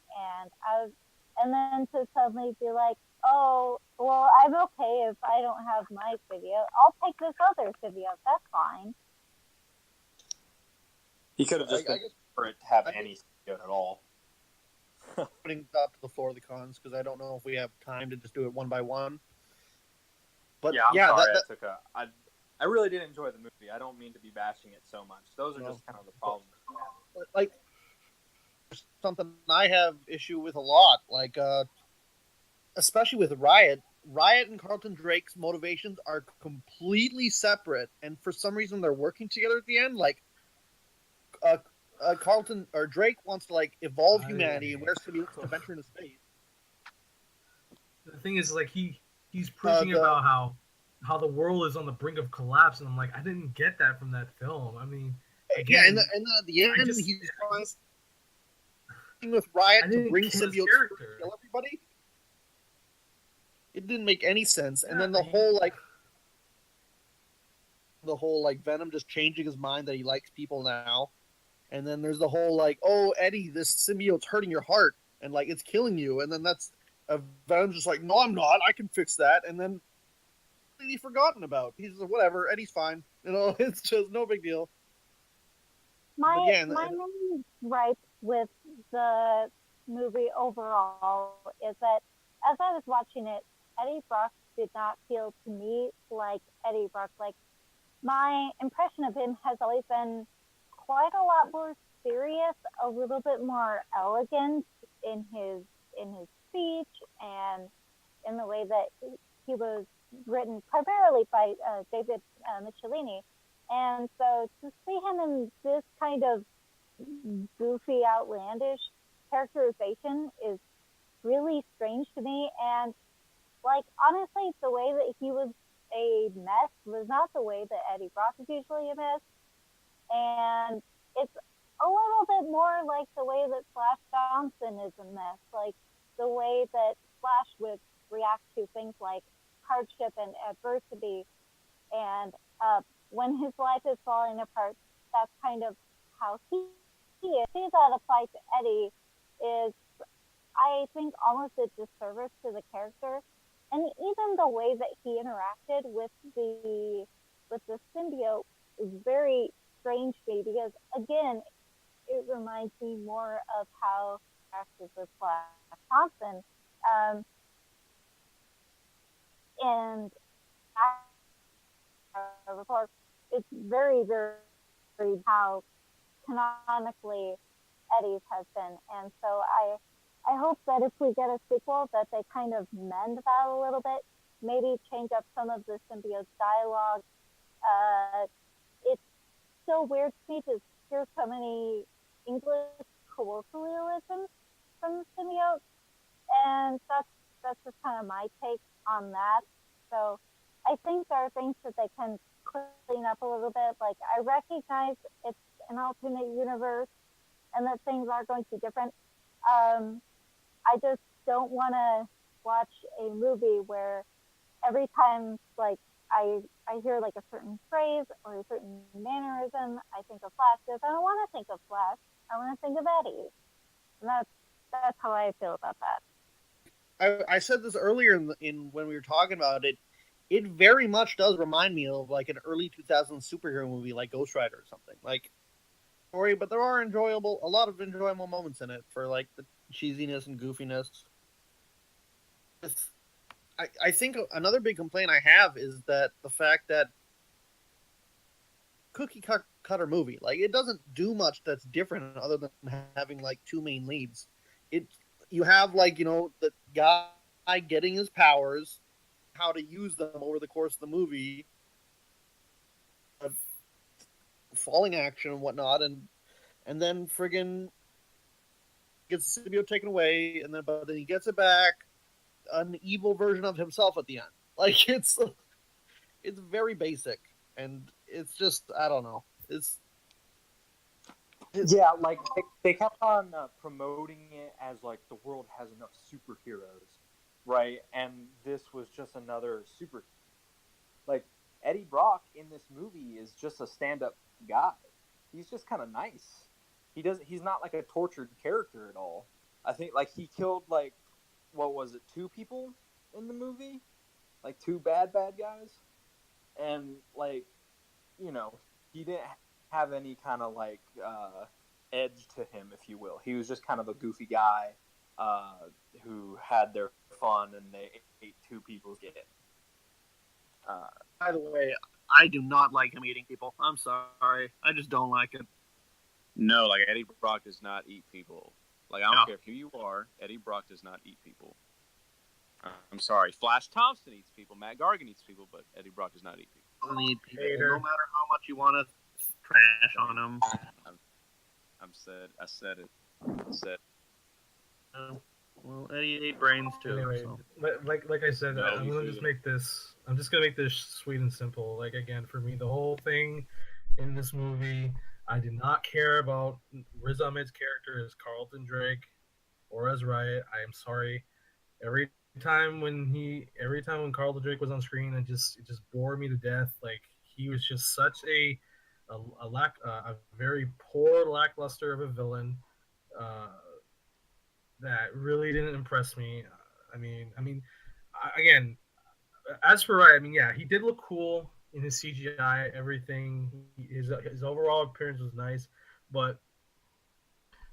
and then to suddenly be like, oh, well, I'm okay if I don't have my symbiote. I'll take this other symbiote. That's fine. He could have just I been guess for it to have I any symbiote at all. putting that to the floor of the cons because I don't know if we have time to just do it one by one. But Yeah, I'm yeah, sorry. that I really did enjoy the movie. I don't mean to be bashing it so much. Those are No. just kind of the problems. like something I have issue with a lot. Like especially with Riot. Riot and Carlton Drake's motivations are completely separate, and for some reason they're working together at the end. Like, uh, Carlton or Drake wants to like evolve humanity, and where's to be to venture into space. The thing is, like he's Uh, preaching the about how the world is on the brink of collapse, and I'm like, I didn't get that from that film. I mean, yeah, again, and at the end, I just he's fighting with Riot I to didn't bring get his symbiotes to character. kill everybody. It didn't make any sense. And Yeah, then the whole like Venom just changing his mind that he likes people now. And then there's the whole like, oh Eddie, this symbiote's hurting your heart and like it's killing you. And then that's Venom's just like, no, I'm not. I can fix that. And then he's forgotten about. He's like, whatever. Eddie's fine. You know, it's just no big deal. My Again, my main gripe with the movie overall is that as I was watching it, Eddie Brock did not feel to me like Eddie Brock. Like my impression of him has always been quite a lot more serious, a little bit more elegant in his speech and in the way that he was written primarily by David Michelini. And so to see him in this kind of goofy, outlandish characterization is really strange to me. And like honestly, the way that he was a mess was not the way that Eddie Brock is usually a mess. And it's a little bit more like the way that Flash Thompson is a mess, like the way that Flash would react to things like hardship and adversity, and when his life is falling apart, that's kind of how he is. See that apply to Eddie is, I think, almost a disservice to the character, and even the way that he interacted with the symbiote is very strange to me because again, it reminds me more of how acted with Flash Thompson, and report. It's very, very, very how canonically Eddie's has been, and so I hope that if we get a sequel, that they kind of mend that a little bit, maybe change up some of the symbiote's dialogue. Uh, it's so weird to me to hear so many English colloquialisms from the symbiote, and that's just kind of my take on that. So I think there are things that they can clean up a little bit. Like I recognize it's an alternate universe and that things are going to be different. I just don't want to watch a movie where every time like I hear like a certain phrase or a certain mannerism, I think of Flash. Because I don't want to think of Flash. I want to think of Eddie, and that's how I feel about that. I said this earlier in when we were talking about it. It very much does remind me of like an early 2000s superhero movie, like Ghost Rider or something. Like story, but there are a lot of enjoyable moments in it for like the cheesiness and goofiness. I think another big complaint I have is that the fact that cutter movie, like it doesn't do much that's different other than having like two main leads. It you have like the guy getting his powers, how to use them over the course of the movie, falling action and whatnot, and then friggin' gets the symbiote taken away, and then he gets it back, an evil version of himself at the end. Like it's very basic, and it's just I don't know. Yeah, like they kept on promoting it as like the world has enough superheroes, right? And this was just another super. Like Eddie Brock in this movie is just a stand-up guy. He's just kind of nice. He's not like a tortured character at all. I think like he killed like what was it, 2 people in the movie, like 2 bad guys, and like he didn't have any kind of like edge to him, if you will. He was just kind of a goofy guy who had their fun and they ate 2 people's get. By the way, I do not like him eating people. I'm sorry, I just don't like it. No, like Eddie Brock does not eat people. Like I don't care who you are, Eddie Brock does not eat people. I'm sorry, Flash Thompson eats people, Matt Gargan eats people, but Eddie Brock does not eat people. Doesn't eat people, no matter how much you want to trash on him. I said it. Well, Eddie ate brains too. Anyway, so. like I said, No, I'm gonna just make this. I'm just gonna make this sweet and simple. Like again, for me, the whole thing in this movie, I did not care about Riz Ahmed's character as Carlton Drake or as Riot. I am sorry. Every every time when Carlton Drake was on screen, it just bored me to death. Like he was just such a very poor lackluster of a villain. That really didn't impress me. Again, as for Riot, yeah, he did look cool in his CGI. Everything, his overall appearance was nice, but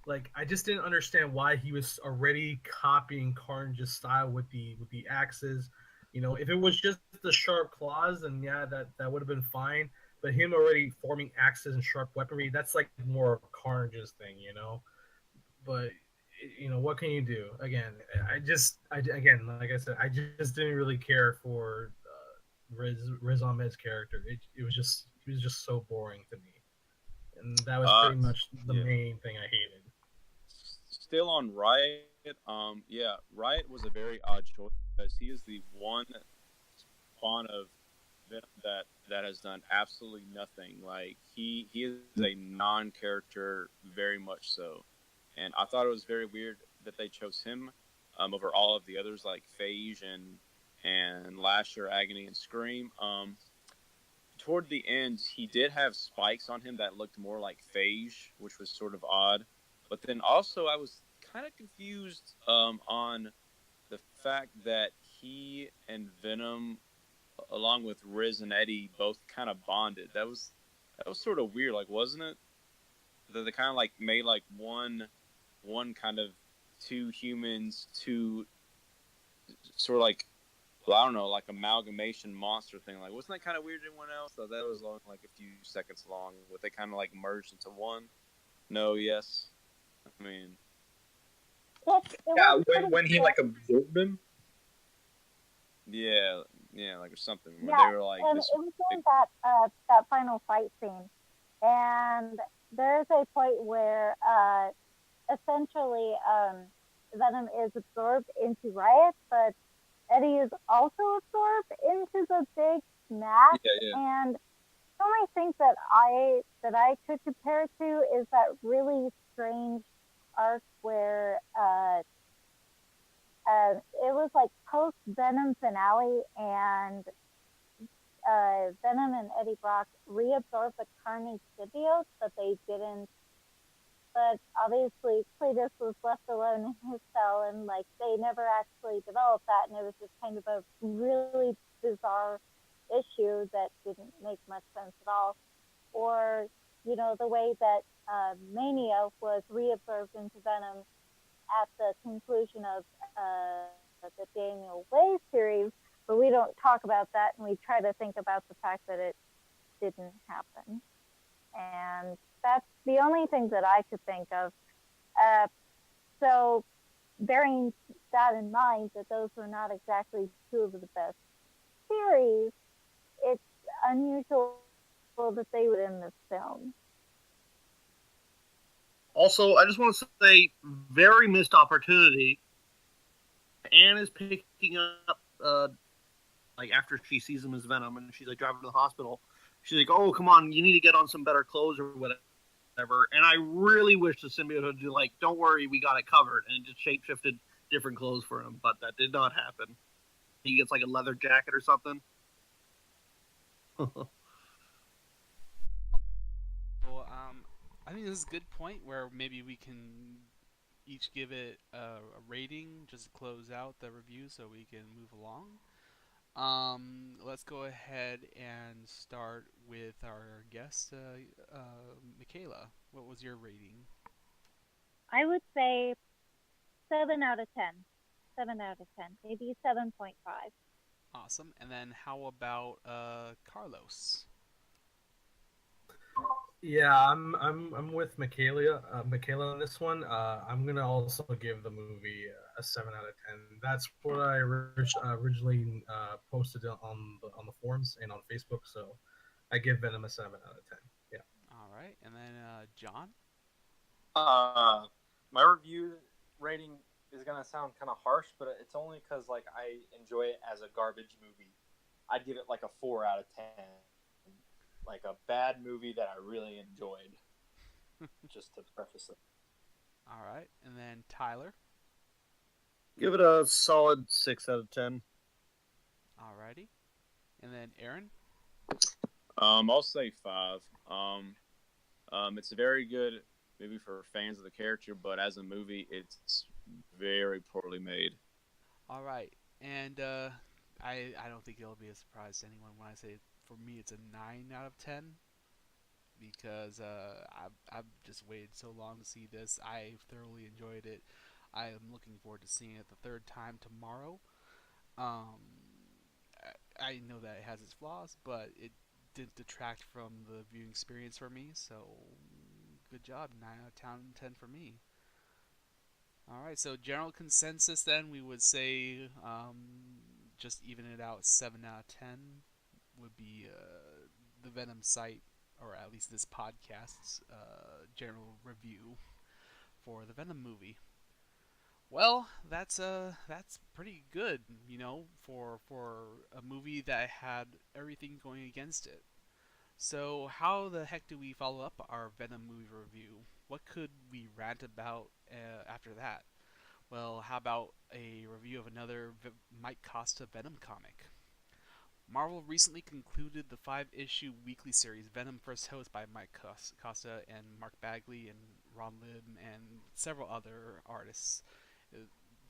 like I just didn't understand why he was already copying Carnage's style with the axes. If it was just the sharp claws, then yeah, that would have been fine. But him already forming axes and sharp weaponry, that's like more of Carnage's thing. But what can you do? Again, again, like I said, I just didn't really care for Riz Ahmed's character. It was just he was just so boring to me, and that was pretty much the main thing I hated. Still on Riot, yeah, Riot was a very odd choice because he is the one spawn of Venom that has done absolutely nothing. Like he is a non-character, very much so. And I thought it was very weird that they chose him over all of the others like Phage and Lasher, Agony, and Scream. Toward the end, he did have spikes on him that looked more like Phage, which was sort of odd. But then also I was kind of confused on the fact that he and Venom, along with Riz and Eddie, both kind of bonded. That was sort of weird, like wasn't it? That they kind of like made like one kind of 2 humans, 2 sort of like, well, I don't know, like amalgamation monster thing. Like, wasn't that kind of weird to anyone else? So that was only like a few seconds long, but they kind of like merged into one. No, yes. I mean, yeah, when he like absorbed him. Yeah, like or something. Where Yeah, they were like, and this, it was during that final fight scene, and there's a point where essentially Venom is absorbed into Riot, but Eddie is also absorbed into the big mass. Yeah. And the only thing that I could compare it to is that really strange arc where it was like post Venom finale, and Venom and Eddie Brock reabsorbed the Carnage symbiote, but but obviously Cletus was left alone in his cell, and like they never actually developed that, and it was just kind of a really bizarre issue that didn't make much sense at all. Or the way that Mania was reabsorbed into Venom at the conclusion of the Daniel Way series, but we don't talk about that, and we try to think about the fact that it didn't happen. And that's the only thing that I could think of. Uh, so, bearing that in mind, that those were not exactly two of the best series, it's unusual that they would in this film. Also, I just want to say, very missed opportunity. Anne is picking up, like after she sees him as Venom, and she's like driving to the hospital. She's like, "Oh, come on, you need to get on some better clothes or whatever." And I really wish the symbiote would do like, "Don't worry, we got it covered," and just shapeshifted different clothes for him. But that did not happen. He gets like a leather jacket or something. Well, I think this is a good point where maybe we can each give it a rating just to close out the review so we can move along. Let's go ahead and start with our guest, Michaela. What was your rating? I would say 7 out of 10. 7 out of 10, maybe 7.5. Awesome. And then how about Carlos? Yeah, I'm with Michaela on this one. I'm gonna also give the movie a 7 out of 10. That's what I originally posted on the forums and on Facebook. So I give Venom a 7 out of 10. Yeah. All right. And then John? My review rating is gonna sound kind of harsh, but it's only because like I enjoy it as a garbage movie. I'd give it like a 4 out of 10, like a bad movie that I really enjoyed. Just to preface it. All right. And then Tyler? Give it a solid 6 out of 10. All righty. And then Aaron? I'll say 5. It's a very good movie for fans of the character, but as a movie, it's very poorly made. All right. And I don't think it'll be a surprise to anyone when I say for me it's a 9 out of 10 because I've just waited so long to see this. I thoroughly enjoyed it. I am looking forward to seeing it the third time tomorrow. Um, I know that it has its flaws, but it didn't detract from the viewing experience for me. So good job, 9 out of 10 for me. All right, so general consensus then we would say just even it out 7 out of 10 would be the Venom site, or at least this podcast's general review for the Venom movie. Well, that's pretty good, for a movie that had everything going against it. So how the heck do we follow up our Venom movie review? What could we rant about after that? Well, how about a review of another Mike Costa Venom comic? Marvel recently concluded the 5-issue weekly series Venom First Host by Mike Costa and Mark Bagley and Ron Lim and several other artists.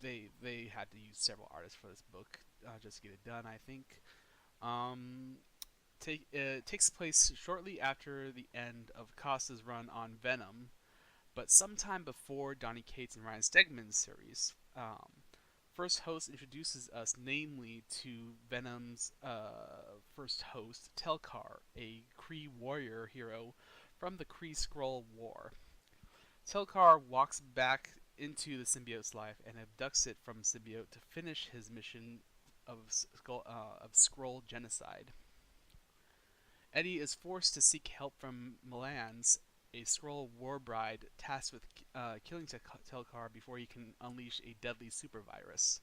They had to use several artists for this book just to get it done, I think. Um, takes place shortly after the end of Costa's run on Venom, but sometime before Donny Cates and Ryan Stegman's series. First Host introduces us namely to Venom's first host, Tel'Kar, a Kree warrior hero from the Kree Skrull War. Tel'Kar walks back into the symbiote's life and abducts it from symbiote to finish his mission of Skrull genocide. Eddie is forced to seek help from Melans, a Skrull war bride tasked with killing Tel'Kar before he can unleash a deadly super virus.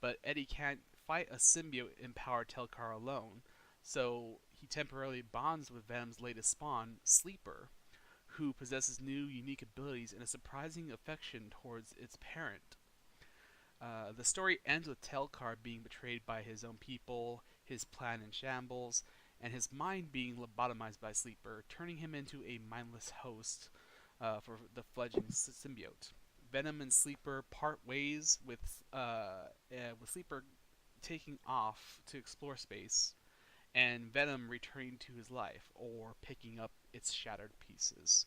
But Eddie can't fight a symbiote-empowered Tel'Kar alone, so he temporarily bonds with Venom's latest spawn, Sleeper, who possesses new, unique abilities and a surprising affection towards its parent. The story ends with Tel'Kar being betrayed by his own people, his plan in shambles, and his mind being lobotomized by Sleeper, turning him into a mindless host for the fledgling symbiote. Venom and Sleeper part ways with Sleeper taking off to explore space, and Venom returning to his life or picking up its shattered pieces.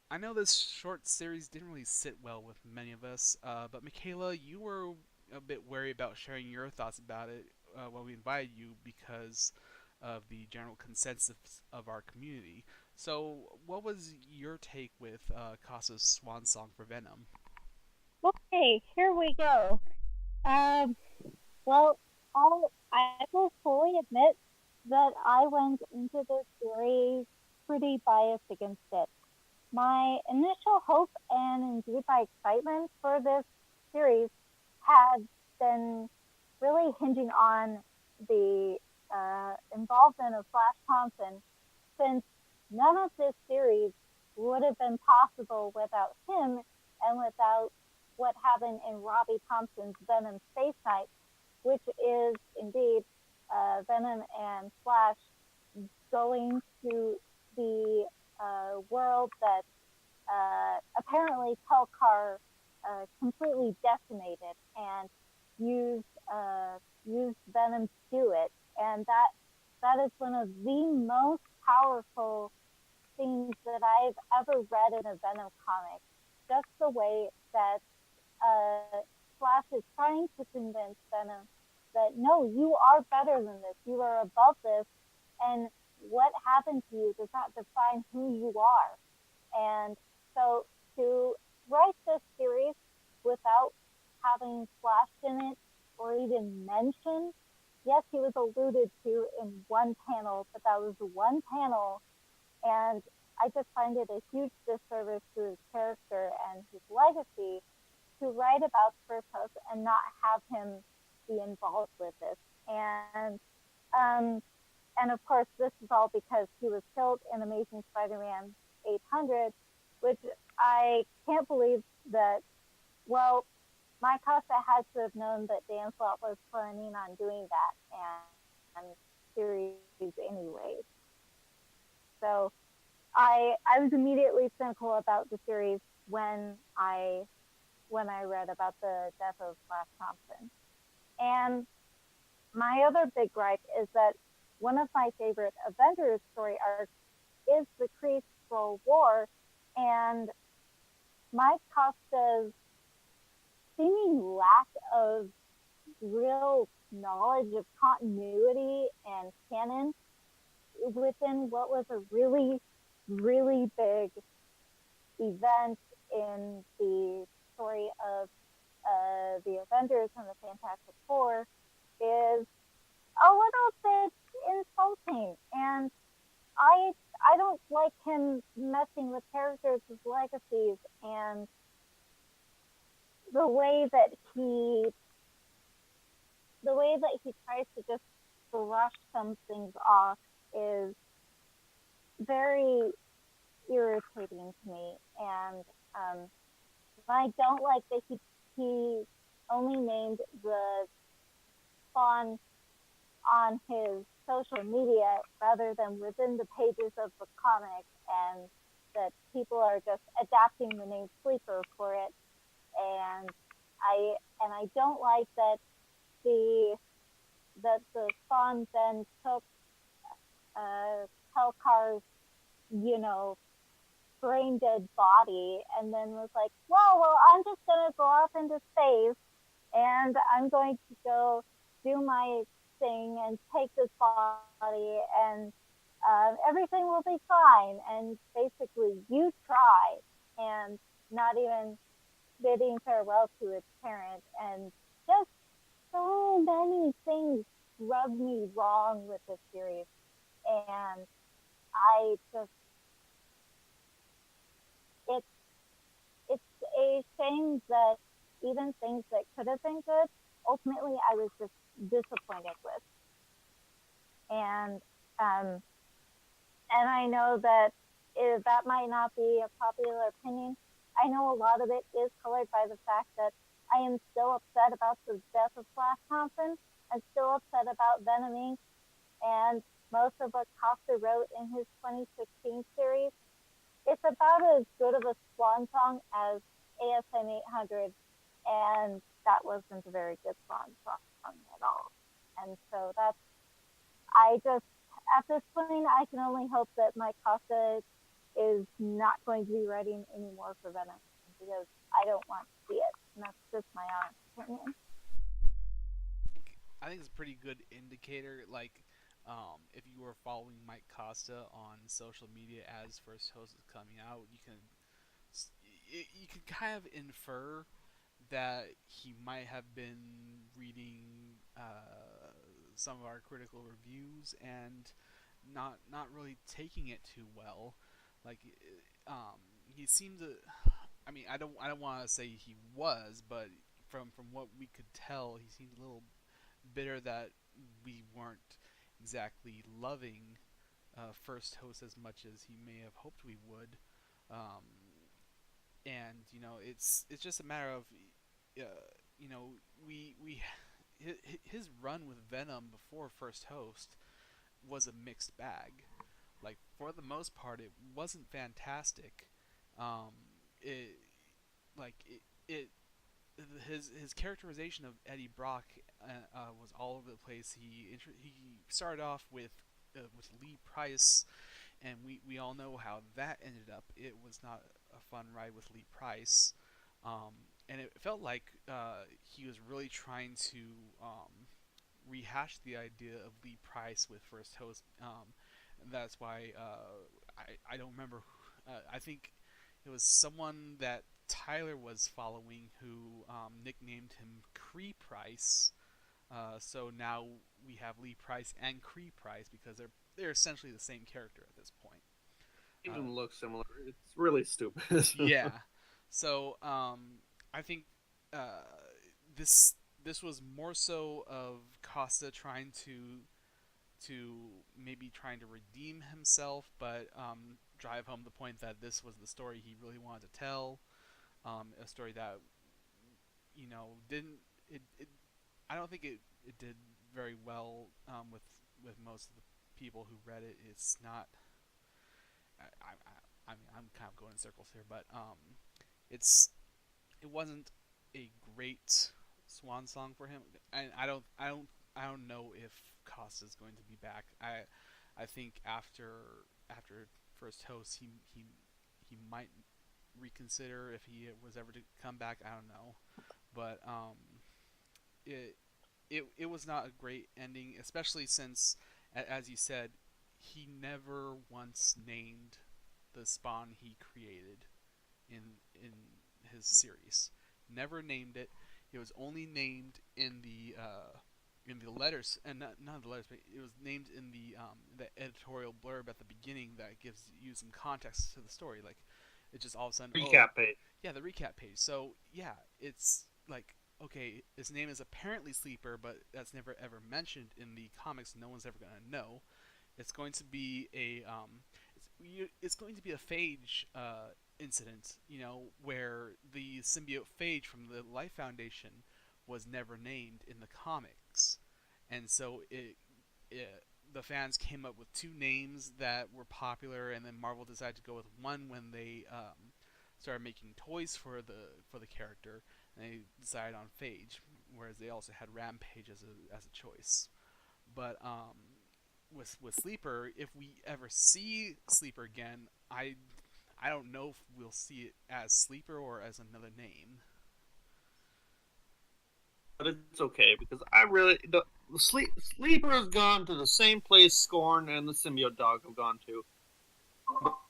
I know this short series didn't really sit well with many of us, but Michaela, you were a bit wary about sharing your thoughts about it when we invited you because of the general consensus of our community. So, what was your take with Casa's swan song for Venom? Okay, here we go. Um, well, I will fully admit that I went into this series pretty biased against it. My initial hope and indeed my excitement for this series had been really hinging on the involvement of Flash Thompson, since none of this series would have been possible without him and without what happened in Robbie Thompson's Venom Space Knight, which is indeed Venom and Flash going to the world that apparently Tel'Kar completely decimated and used used Venom to do it, and that is one of the most powerful things that I've ever read in a Venom comic. Just the way that Flash is trying to convince Venom that no, you are better than this, you are above this, and what happened to you does not define who you are. And so to write this series without having Flash in it or even mentioned, yes, he was alluded to in one panel, but that was one panel, and I just find it a huge disservice to his character and his legacy to write about purpose and not have him be involved with this. Um, and of course, this is all because he was killed in Amazing Spider-Man 800, which I can't believe that. Well, my Casa had to have known that Dan Slott was planning on doing that and series anyway. So I was immediately cynical about the series when I read about the death of Flash Thompson. And my other big gripe is that one of my favorite Avengers story arcs is the Kree Skrull War, and Mike Costa's seeming lack of real knowledge of continuity and canon within what was a really, really big event in the story of the Avengers and the Fantastic Four is a little bit insulting. And I don't like him messing with characters' legacies, and the way that he tries to just brush some things off is very irritating to me. And I don't like that he only named the spawn on his social media rather than within the pages of the comic, and that people are just adapting the name Sleeper for it. And I don't like that the Spawn then took Tel'Kar's, you know, brain dead body and then was like, well, I'm just gonna go off into space and I'm going to go do my thing and take this body, and everything will be fine. And basically, you tried, and not even bidding farewell to its parent, and just so many things rubbed me wrong with this series. And I just, it's it's a shame that even things that could have been good, ultimately I was just disappointed with. And um, and I know that that might not be a popular opinion. I know a lot of it is colored by the fact that I am still upset about the death of Flash Thompson. I'm still upset about Venom Inc. And most of what Costa wrote in his 2016 series it's about as good of a swan song as ASM 800, and that wasn't a very good swan song at all. And so that's, I just, at this point, I can only hope that Mike Costa is not going to be writing anymore for Venom because I don't want to see it. And that's just my honest opinion. I think it's a pretty good indicator. Like, if you were following Mike Costa on social media as First Host is coming out, you can kind of infer that he might have been reading some of our critical reviews and not really taking it too well. Like, he seemed to. I mean, I don't want to say he was, but from what we could tell, he seemed a little bitter that we weren't exactly loving First Host as much as he may have hoped we would. Um, and it's just a matter of uh, you know we his run with Venom before First Host was a mixed bag. Like, for the most part, it wasn't fantastic. Um, it like it his characterization of Eddie Brock was all over the place. He started off with Lee Price, and we all know how that ended up. It was not a fun ride with Lee Price, and it felt like he was really trying to rehash the idea of Lee Price with First Host, and that's why I don't remember. I think it was someone that Tyler was following who nicknamed him Cree Price. So now we have Lee Price and Cree Price because they're essentially the same character at this point. Even look similar. It's really stupid. Yeah. So I think uh, this this was more so of Costa trying to maybe redeem himself, but drive home the point that this was the story he really wanted to tell. A story that didn't it I don't think it did very well with most of the people who read it. It's not. I mean, I'm kind of going in circles here, but it's it wasn't a great swan song for him, and I don't know if Costa's going to be back. I think after First Host, he might reconsider if he was ever to come back. I don't know, but it it was not a great ending, especially since, as you said, he never once named the Spawn he created in his series. Never named it. It was only named in the letters, and not the letters, but it was named in the editorial blurb at the beginning that gives you some context to the story. Like, it just all of a sudden, Recap page. yeah, the recap page. So yeah, it's like, okay, his name is apparently Sleeper, but that's never ever mentioned in the comics. No one's ever gonna know. It's going to be it's going to be a phage incident, where the symbiote phage from the Life Foundation was never named in the comics, and so the fans came up with two names that were popular, and then Marvel decided to go with one when they started making toys for the character, and they decided on Phage, whereas they also had Rampage as a choice. But with Sleeper, if we ever see Sleeper again, I don't know if we'll see it as Sleeper or as another name. But it's okay because I really the Sleeper has gone to the same place Scorn and the Symbiote Dog have gone to.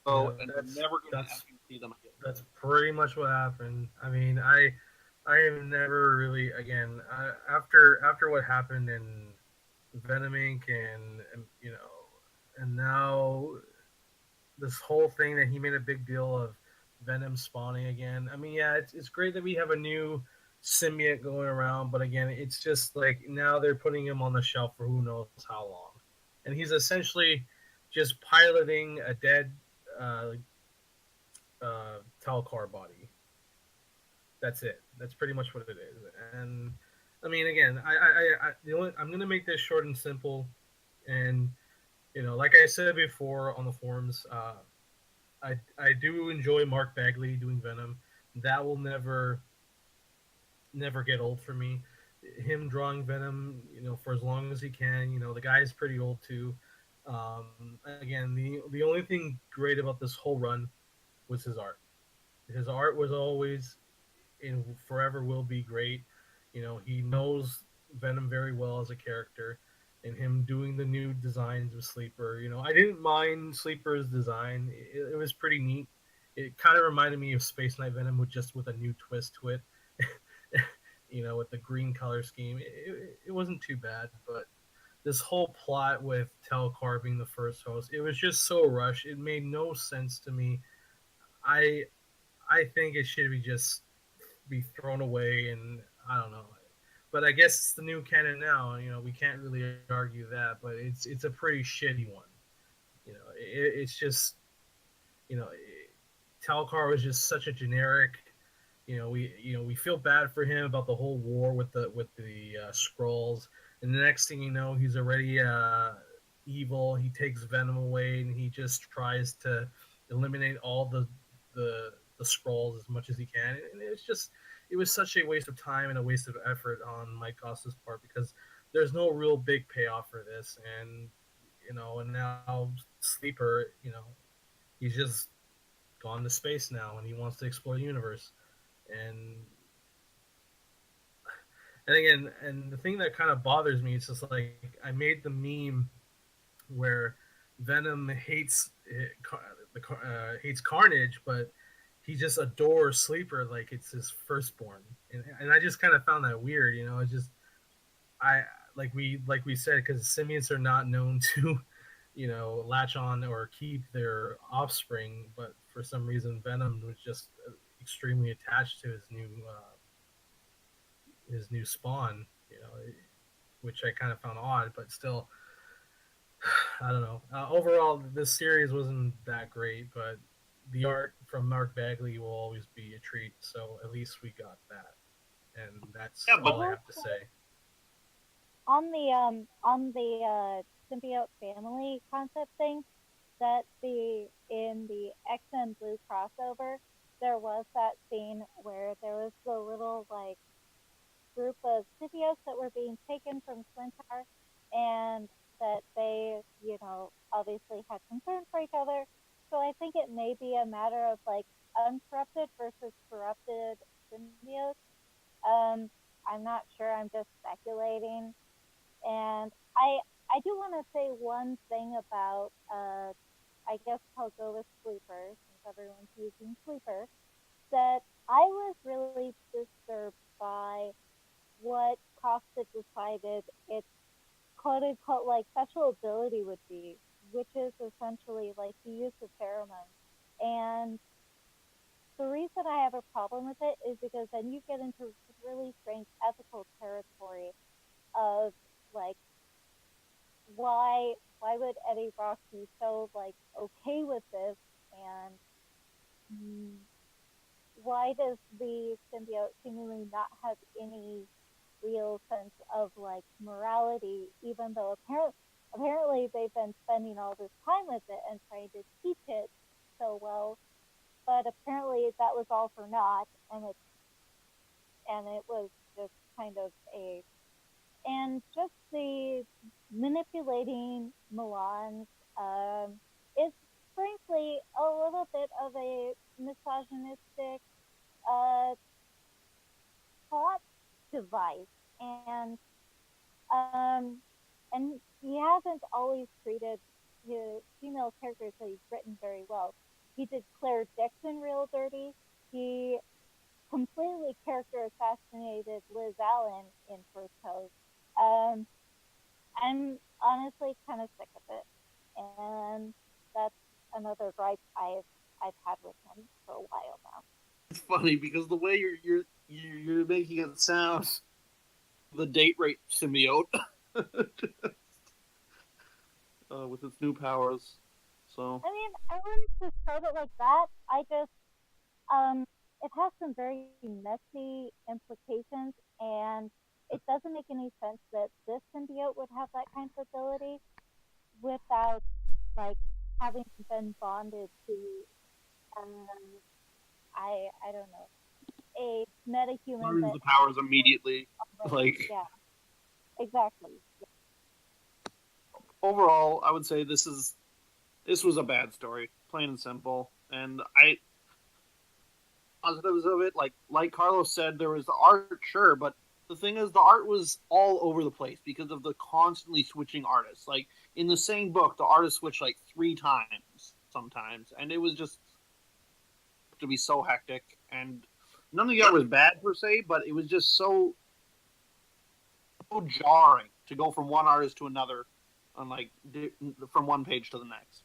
So, Yeah, and we're never going to see them again. that's pretty much what happened. I mean, I have never really, again, after what happened in Venom Inc. and and now this whole thing that he made a big deal of Venom spawning again. I mean, yeah, it's great that we have a new symbiote going around, but again, it's just like now they're putting him on the shelf for who knows how long, and he's essentially just piloting a dead uh, Tel'Kar body. That's it. That's pretty much what it is. And I mean, again, I'm gonna make this short and simple. And like I said before on the forums, I do enjoy Mark Bagley doing Venom. That will never get old for me. Him drawing Venom, for as long as he can. The guy is pretty old too. Again, the only thing great about this whole run was his art. His art was always and forever will be great. He knows Venom very well as a character, and him doing the new designs of Sleeper. I didn't mind Sleeper's design. It was pretty neat. It kind of reminded me of Space Knight Venom with a new twist to it. With the green color scheme, it wasn't too bad. But this whole plot with Tel'Kar being the first host, it was just so rushed. It made no sense to me. I I think it should be thrown away, and I don't know. But I guess it's the new canon now. We can't really argue that. But it's a pretty shitty one. It's just you know, Talcar was just such a generic. We feel bad for him about the whole war with the scrolls, and the next thing you know, he's already evil. He takes Venom away, and he just tries to eliminate all the scrolls as much as he can. And it was such a waste of time and a waste of effort on Mike Costa's part because there's no real big payoff for this, and now Sleeper, he's just gone to space now and he wants to explore the universe. And and the thing that kind of bothers me is just like I made the meme where Venom hates Carnage, but he just adores Sleeper like it's his firstborn, and I just kind of found that weird. It's just I like we said because symbiotes are not known to latch on or keep their offspring, but for some reason Venom was just extremely attached to his new spawn, which I kind of found odd, but still, I don't know. Overall, this series wasn't that great, but the art from Mark Bagley will always be a treat. So at least we got that, and that's Yeah, I but all I will have to say say. on the symbiote family concept thing that the in the X Men Blue crossover there was that scene where there was the little like group of symbiotes that were being taken from Splinter and that they, obviously had concern for each other. So I think it may be a matter of like uncorrupted versus corrupted symbiotes. Um, I'm not sure. I'm just speculating. And I do want to say one thing about I guess I'll go with Sleeper since everyone's using Sleeper. That I was really disturbed by what Costa decided its quote unquote like special ability would be, which is essentially like the use of pheromones. And the reason I have a problem with it is because then you get into really strange ethical territory of like why would Eddie Rock be so like okay with this and mm, why does the symbiote seemingly not have any real sense of like morality, even though apparently they've been spending all this time with it and trying to teach it so well, but apparently that was all for naught, and it was just kind of a and just the manipulating Milan's is frankly a little bit of a misogynistic uh, plot device, um, and he hasn't always treated his female characters that he's written very well. He did Claire Dixon real dirty. He completely character assassinated Liz Allen in First Coast. Um, I'm honestly kind of sick of it, and that's another gripe I've had with him for a while now. it's funny because the way you're making it sound, the date rape symbiote with its new powers. So I mean, I wouldn't describe it like that. I just it has some very messy implications, and it doesn't make any sense that this symbiote would have that kind of ability without like having been bonded to I don't know, a metahuman Learns that the powers immediately. already, Like yeah, exactly. overall, I would say this was a bad story, plain and simple. And I positives of it, like Carlos said, there was the art, sure, but the thing is, the art was all over the place because of the constantly switching artists. Like in the same book, the artist switched like 3 times sometimes, and it was just to be so hectic. And none of the art was bad per se, but it was just so jarring to go from one artist to another, on like from one page to the next.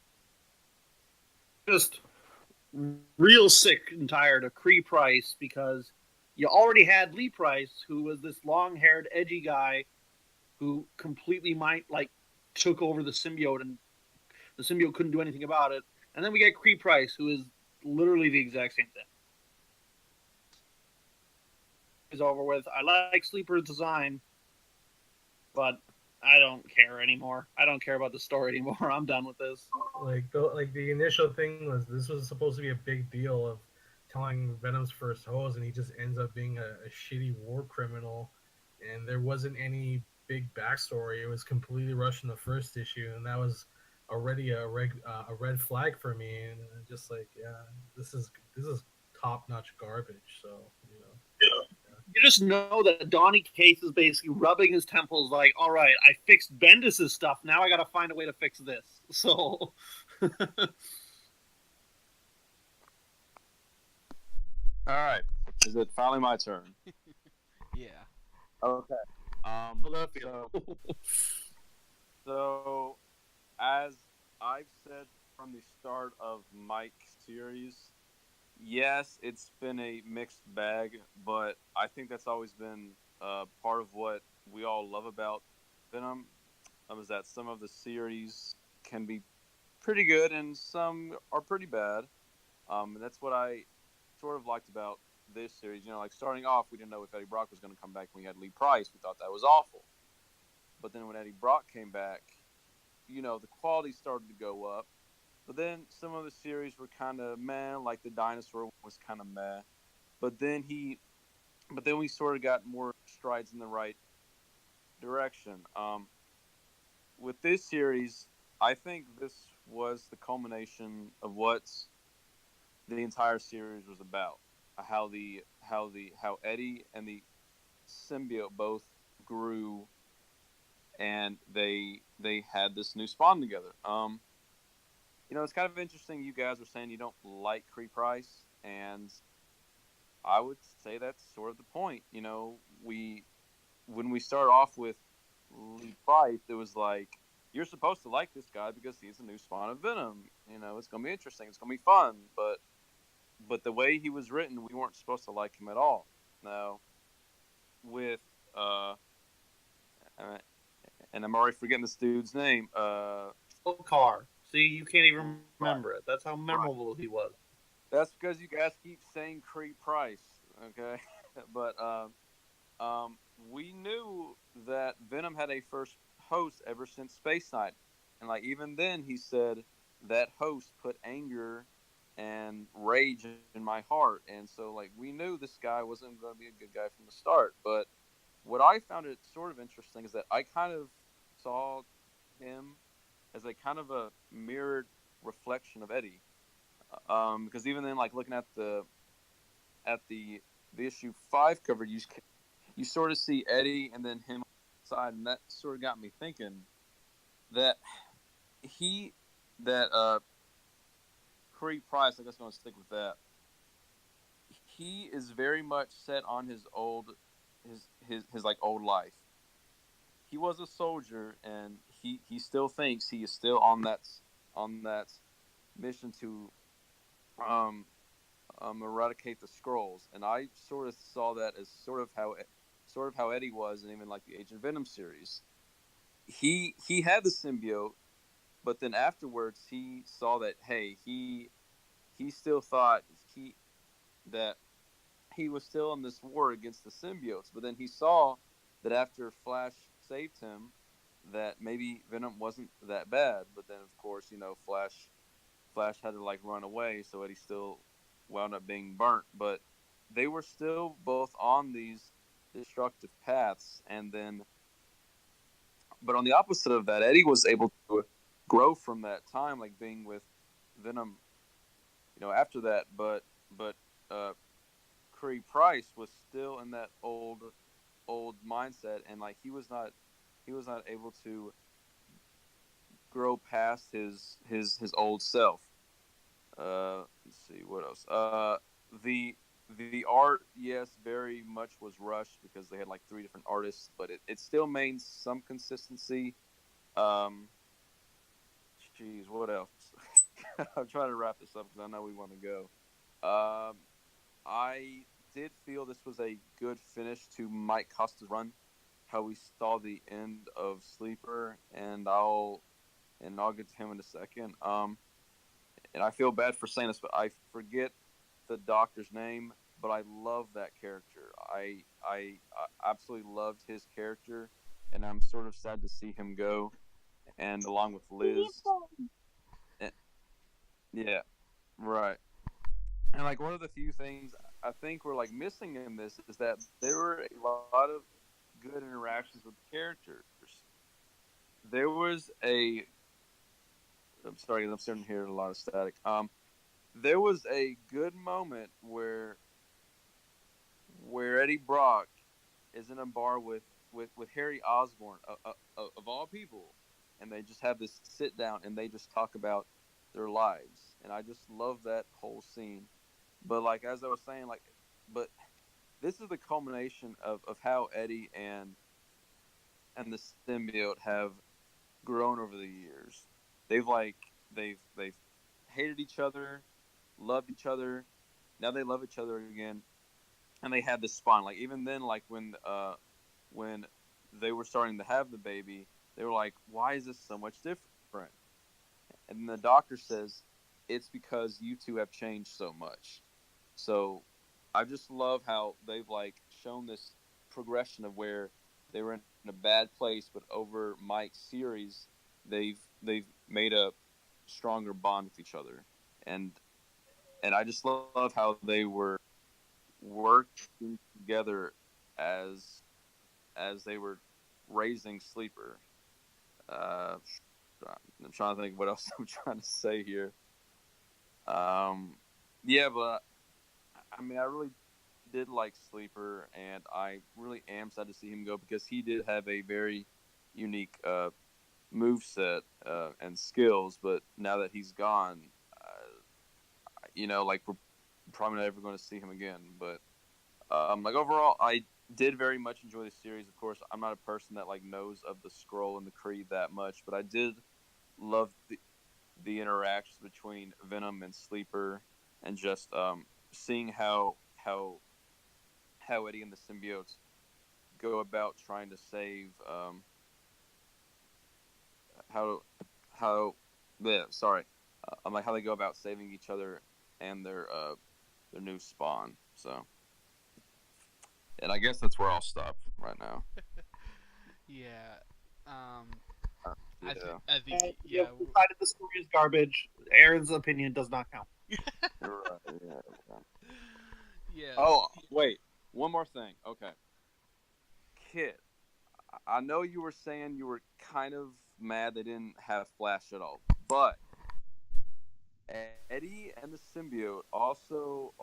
Just real sick and tired of Cree Price because you already had Lee Price, who was this long-haired, edgy guy who completely took over the symbiote, and the symbiote couldn't do anything about it. And then we get Cree Price, who is literally the exact same thing. Is over with. I like Sleeper's design, but I don't care anymore. I don't care about the story anymore. I'm done with this. The initial thing was this was supposed to be a big deal of telling Venom's first hose, and he just ends up being a shitty war criminal, and there wasn't any big backstory. It was completely rushed in the first issue, and that was already a red flag for me. And just like, yeah, this is top notch garbage. So you know. You just know that Donny Cates is basically rubbing his temples like, all right, I fixed Bendis's stuff. Now I got to find a way to fix this. So. All right. Is it finally my turn? Yeah. Okay. Philadelphia. So, as I've said from the start of Mike's series, yes, it's been a mixed bag, but I think that's always been part of what we all love about Venom. Is that some of the series can be pretty good and some are pretty bad. And that's what I sort of liked about this series. You know, like starting off, we didn't know if Eddie Brock was going to come back. When we had Lee Price, we thought that was awful. But then when Eddie Brock came back, you know, the quality started to go up. But then some of the series were kind of meh, like the dinosaur was kind of meh. But then we sort of got more strides in the right direction. With this series, I think this was the culmination of what the entire series was about. How Eddie and the symbiote both grew, and they had this new spawn together. You know, it's kind of interesting. You guys are saying you don't like Cree Price, and I would say that's sort of the point. You know, when we start off with Lee Price, it was like you're supposed to like this guy because he's a new spawn of Venom. You know, it's gonna be interesting. It's gonna be fun, but the way he was written, we weren't supposed to like him at all. Now, with uh, uh, and I'm already forgetting this dude's name. Tel'Kar. See, you can't even remember it. That's how memorable he was. That's because you guys keep saying Cree Price, okay? but we knew that Venom had a first host ever since Space Knight, and like even then, he said that host put anger and rage in my heart, and so like we knew this guy wasn't going to be a good guy from the start. But what I found it sort of interesting is that I kind of saw him as a kind of a mirrored reflection of Eddie. Because even then, like looking at the issue 5 cover, you sort of see Eddie and then him on the side, and that sort of got me thinking that he that Cree Price, I guess I'm gonna stick with that. He is very much set on his like old life. He was a soldier, and he still thinks he is still on that mission to um, eradicate the scrolls, and I sort of saw that as sort of how Eddie was, and even like the Agent Venom series. He had the symbiote, but then afterwards he saw that hey he still thought that he was still in this war against the symbiotes, but then he saw that after Flash saved him, that maybe Venom wasn't that bad. But then of course, you know, Flash Flash had to like run away, so Eddie still wound up being burnt. But they were still both on these destructive paths, and then, but on the opposite of that, Eddie was able to grow from that time, like being with Venom, after that. But uh, Curry Price was still in that old mindset, and like he was not able to grow past his old self. Let's see what else. The art, yes, very much was rushed because they had like three different artists, but it still maintained some consistency. Um, Jeez, what else? I'm trying to wrap this up because I know we want to go. Um, I did feel this was a good finish to Mike Costa's run. How we saw the end of Sleeper, and I'll get to him in a second. And I feel bad for saying this, but I forget the doctor's name, but I love that character. I absolutely loved his character, and I'm sort of sad to see him go. And along with Liz, eh, yeah, right. And like one of the few things I think we're like missing in this is that there were a lot of good interactions with characters. There was a I'm sorry, I'm starting to hear a lot of static. There was a good moment where Eddie Brock is in a bar with Harry Osborn of all people, and they just have this sit down and they just talk about their lives, and I just love that whole scene. But like as I was saying, but this is the culmination of how Eddie and the symbiote have grown over the years. They've like they've hated each other, loved each other. Now they love each other again, and they had this spawn. Like even then, like when they were starting to have the baby, they were like, "Why is this so much different?" And then the doctor says, "It's because you two have changed so much." So I just love how they've like shown this progression of where they were in a bad place, but over Mike's series, they've made a stronger bond with each other, and I just love how they were working together as they were raising Sleeper. Uh, I'm trying to think what else I'm trying to say here. Yeah, but I mean, I really did like Sleeper, and I really am sad to see him go because he did have a very unique move set and skills. But now that he's gone, like we're probably not ever going to see him again. But like overall, I did very much enjoy the series. Of course, I'm not a person that like knows of the Skrull and the Kree that much, but I did love the interactions between Venom and Sleeper, and just seeing how Eddie and the symbiotes go about trying to save how how yeah, sorry I'm like how they go about saving each other and their new spawn. So, and I guess that's where I'll stop right now. Yeah. Um, Yeah, I think And we yeah. have decided the story is garbage. Aaron's opinion does not count. right. Yeah. Yeah. Oh wait, one more thing. Okay, Kid. I know you were saying you were kind of mad they didn't have Flash at all, but Eddie and the symbiote also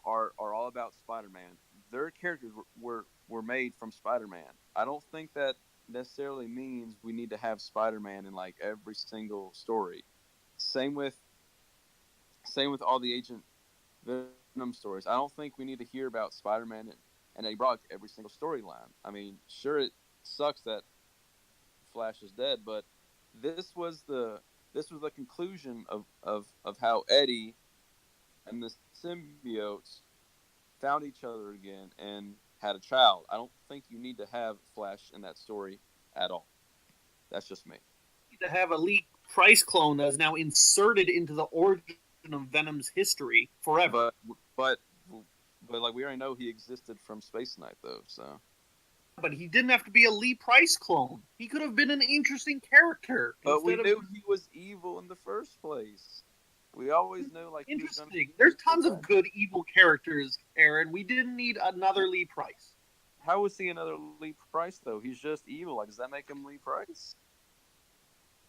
are all about Spider-Man. Their characters were made from Spider-Man. I don't think that necessarily means we need to have Spider-Man in like every single story. Same with all the Agent Venom stories. I don't think we need to hear about Spider-Man and Eddie Brock every single storyline. I mean, sure it sucks that Flash is dead, but this was the this was the conclusion of how Eddie and the symbiotes found each other again and had a child. I don't think you need to have Flash in that story at all. That's just me. To have a Lee Price clone that is now inserted into the origin of Venom's history forever. But but like we already know he existed from Space Knight though, so But he didn't have to be a Lee Price clone. He could have been an interesting character but we instead of. knew he was evil in the first place. We always knew like he was going to Interesting. be There's the tons of best. good evil characters, Aaron. We didn't need another Lee Price. How is he another Lee Price though? He's just evil. Like, does that make him Lee Price?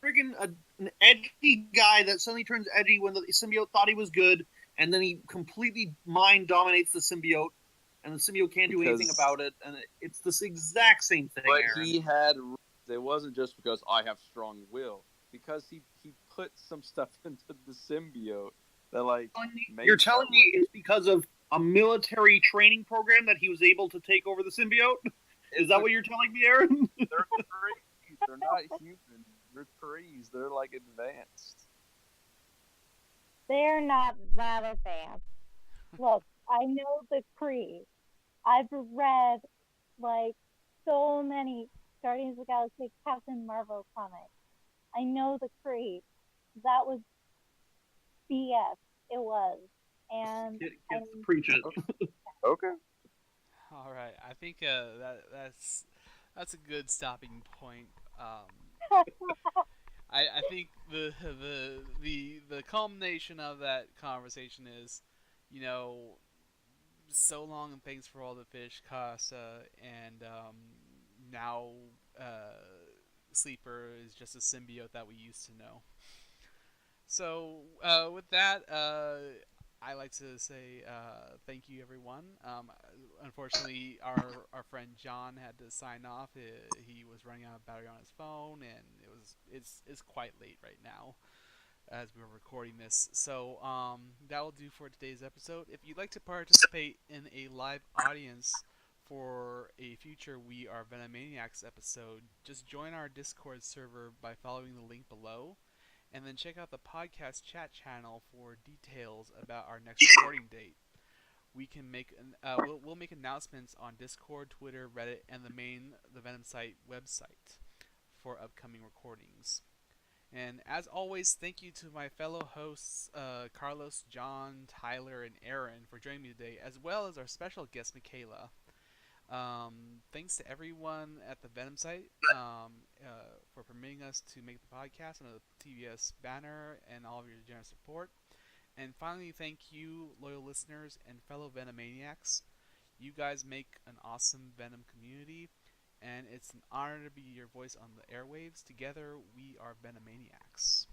Friggin' an edgy guy that suddenly turns edgy when the symbiote thought he was good, and then he completely mind dominates the symbiote, and the symbiote can't do anything Because- about it, and it's this exact same thing, But Aaron. he had. It wasn't just because I have strong will. Because he put some stuff into the symbiote that like. You're makes telling that me way. it's because of a military training program that he was able to take over the symbiote? Is that what you're telling me, Aaron? They're trees. They're not human. They're trees. They're like advanced. They're not that advanced. Look, I know the Kree. I've read like so many Guardians of the Galaxy, Captain Marvel comics. I know the Kree. That was BS. It was, and Preach it. Okay. All right, I think that's a good stopping point. I think the culmination of that conversation is, you know, so long and thanks for all the fish, Casa, and now Sleeper is just a symbiote that we used to know. So with that, I like to say thank you, everyone. Unfortunately, our friend John had to sign off. He was running out of battery on his phone, and it's quite late right now as we were recording this. So that will do for today's episode. If you'd like to participate in a live audience for a future We Are Venomaniacs episode, just join our Discord server by following the link below, and then check out the podcast chat channel for details about our next recording date. We can make we'll make announcements on Discord, Twitter, Reddit, and the Venom site website for upcoming recordings. And as always, thank you to my fellow hosts, Carlos, John, Tyler, and Aaron for joining me today, as well as our special guest, Michaela. Thanks to everyone at the Venom site for permitting us to make the podcast under the TBS banner and all of your generous support. And finally, thank you, loyal listeners and fellow Venomaniacs. You guys make an awesome Venom community, and it's an honor to be your voice on the airwaves. Together, we are Venomaniacs.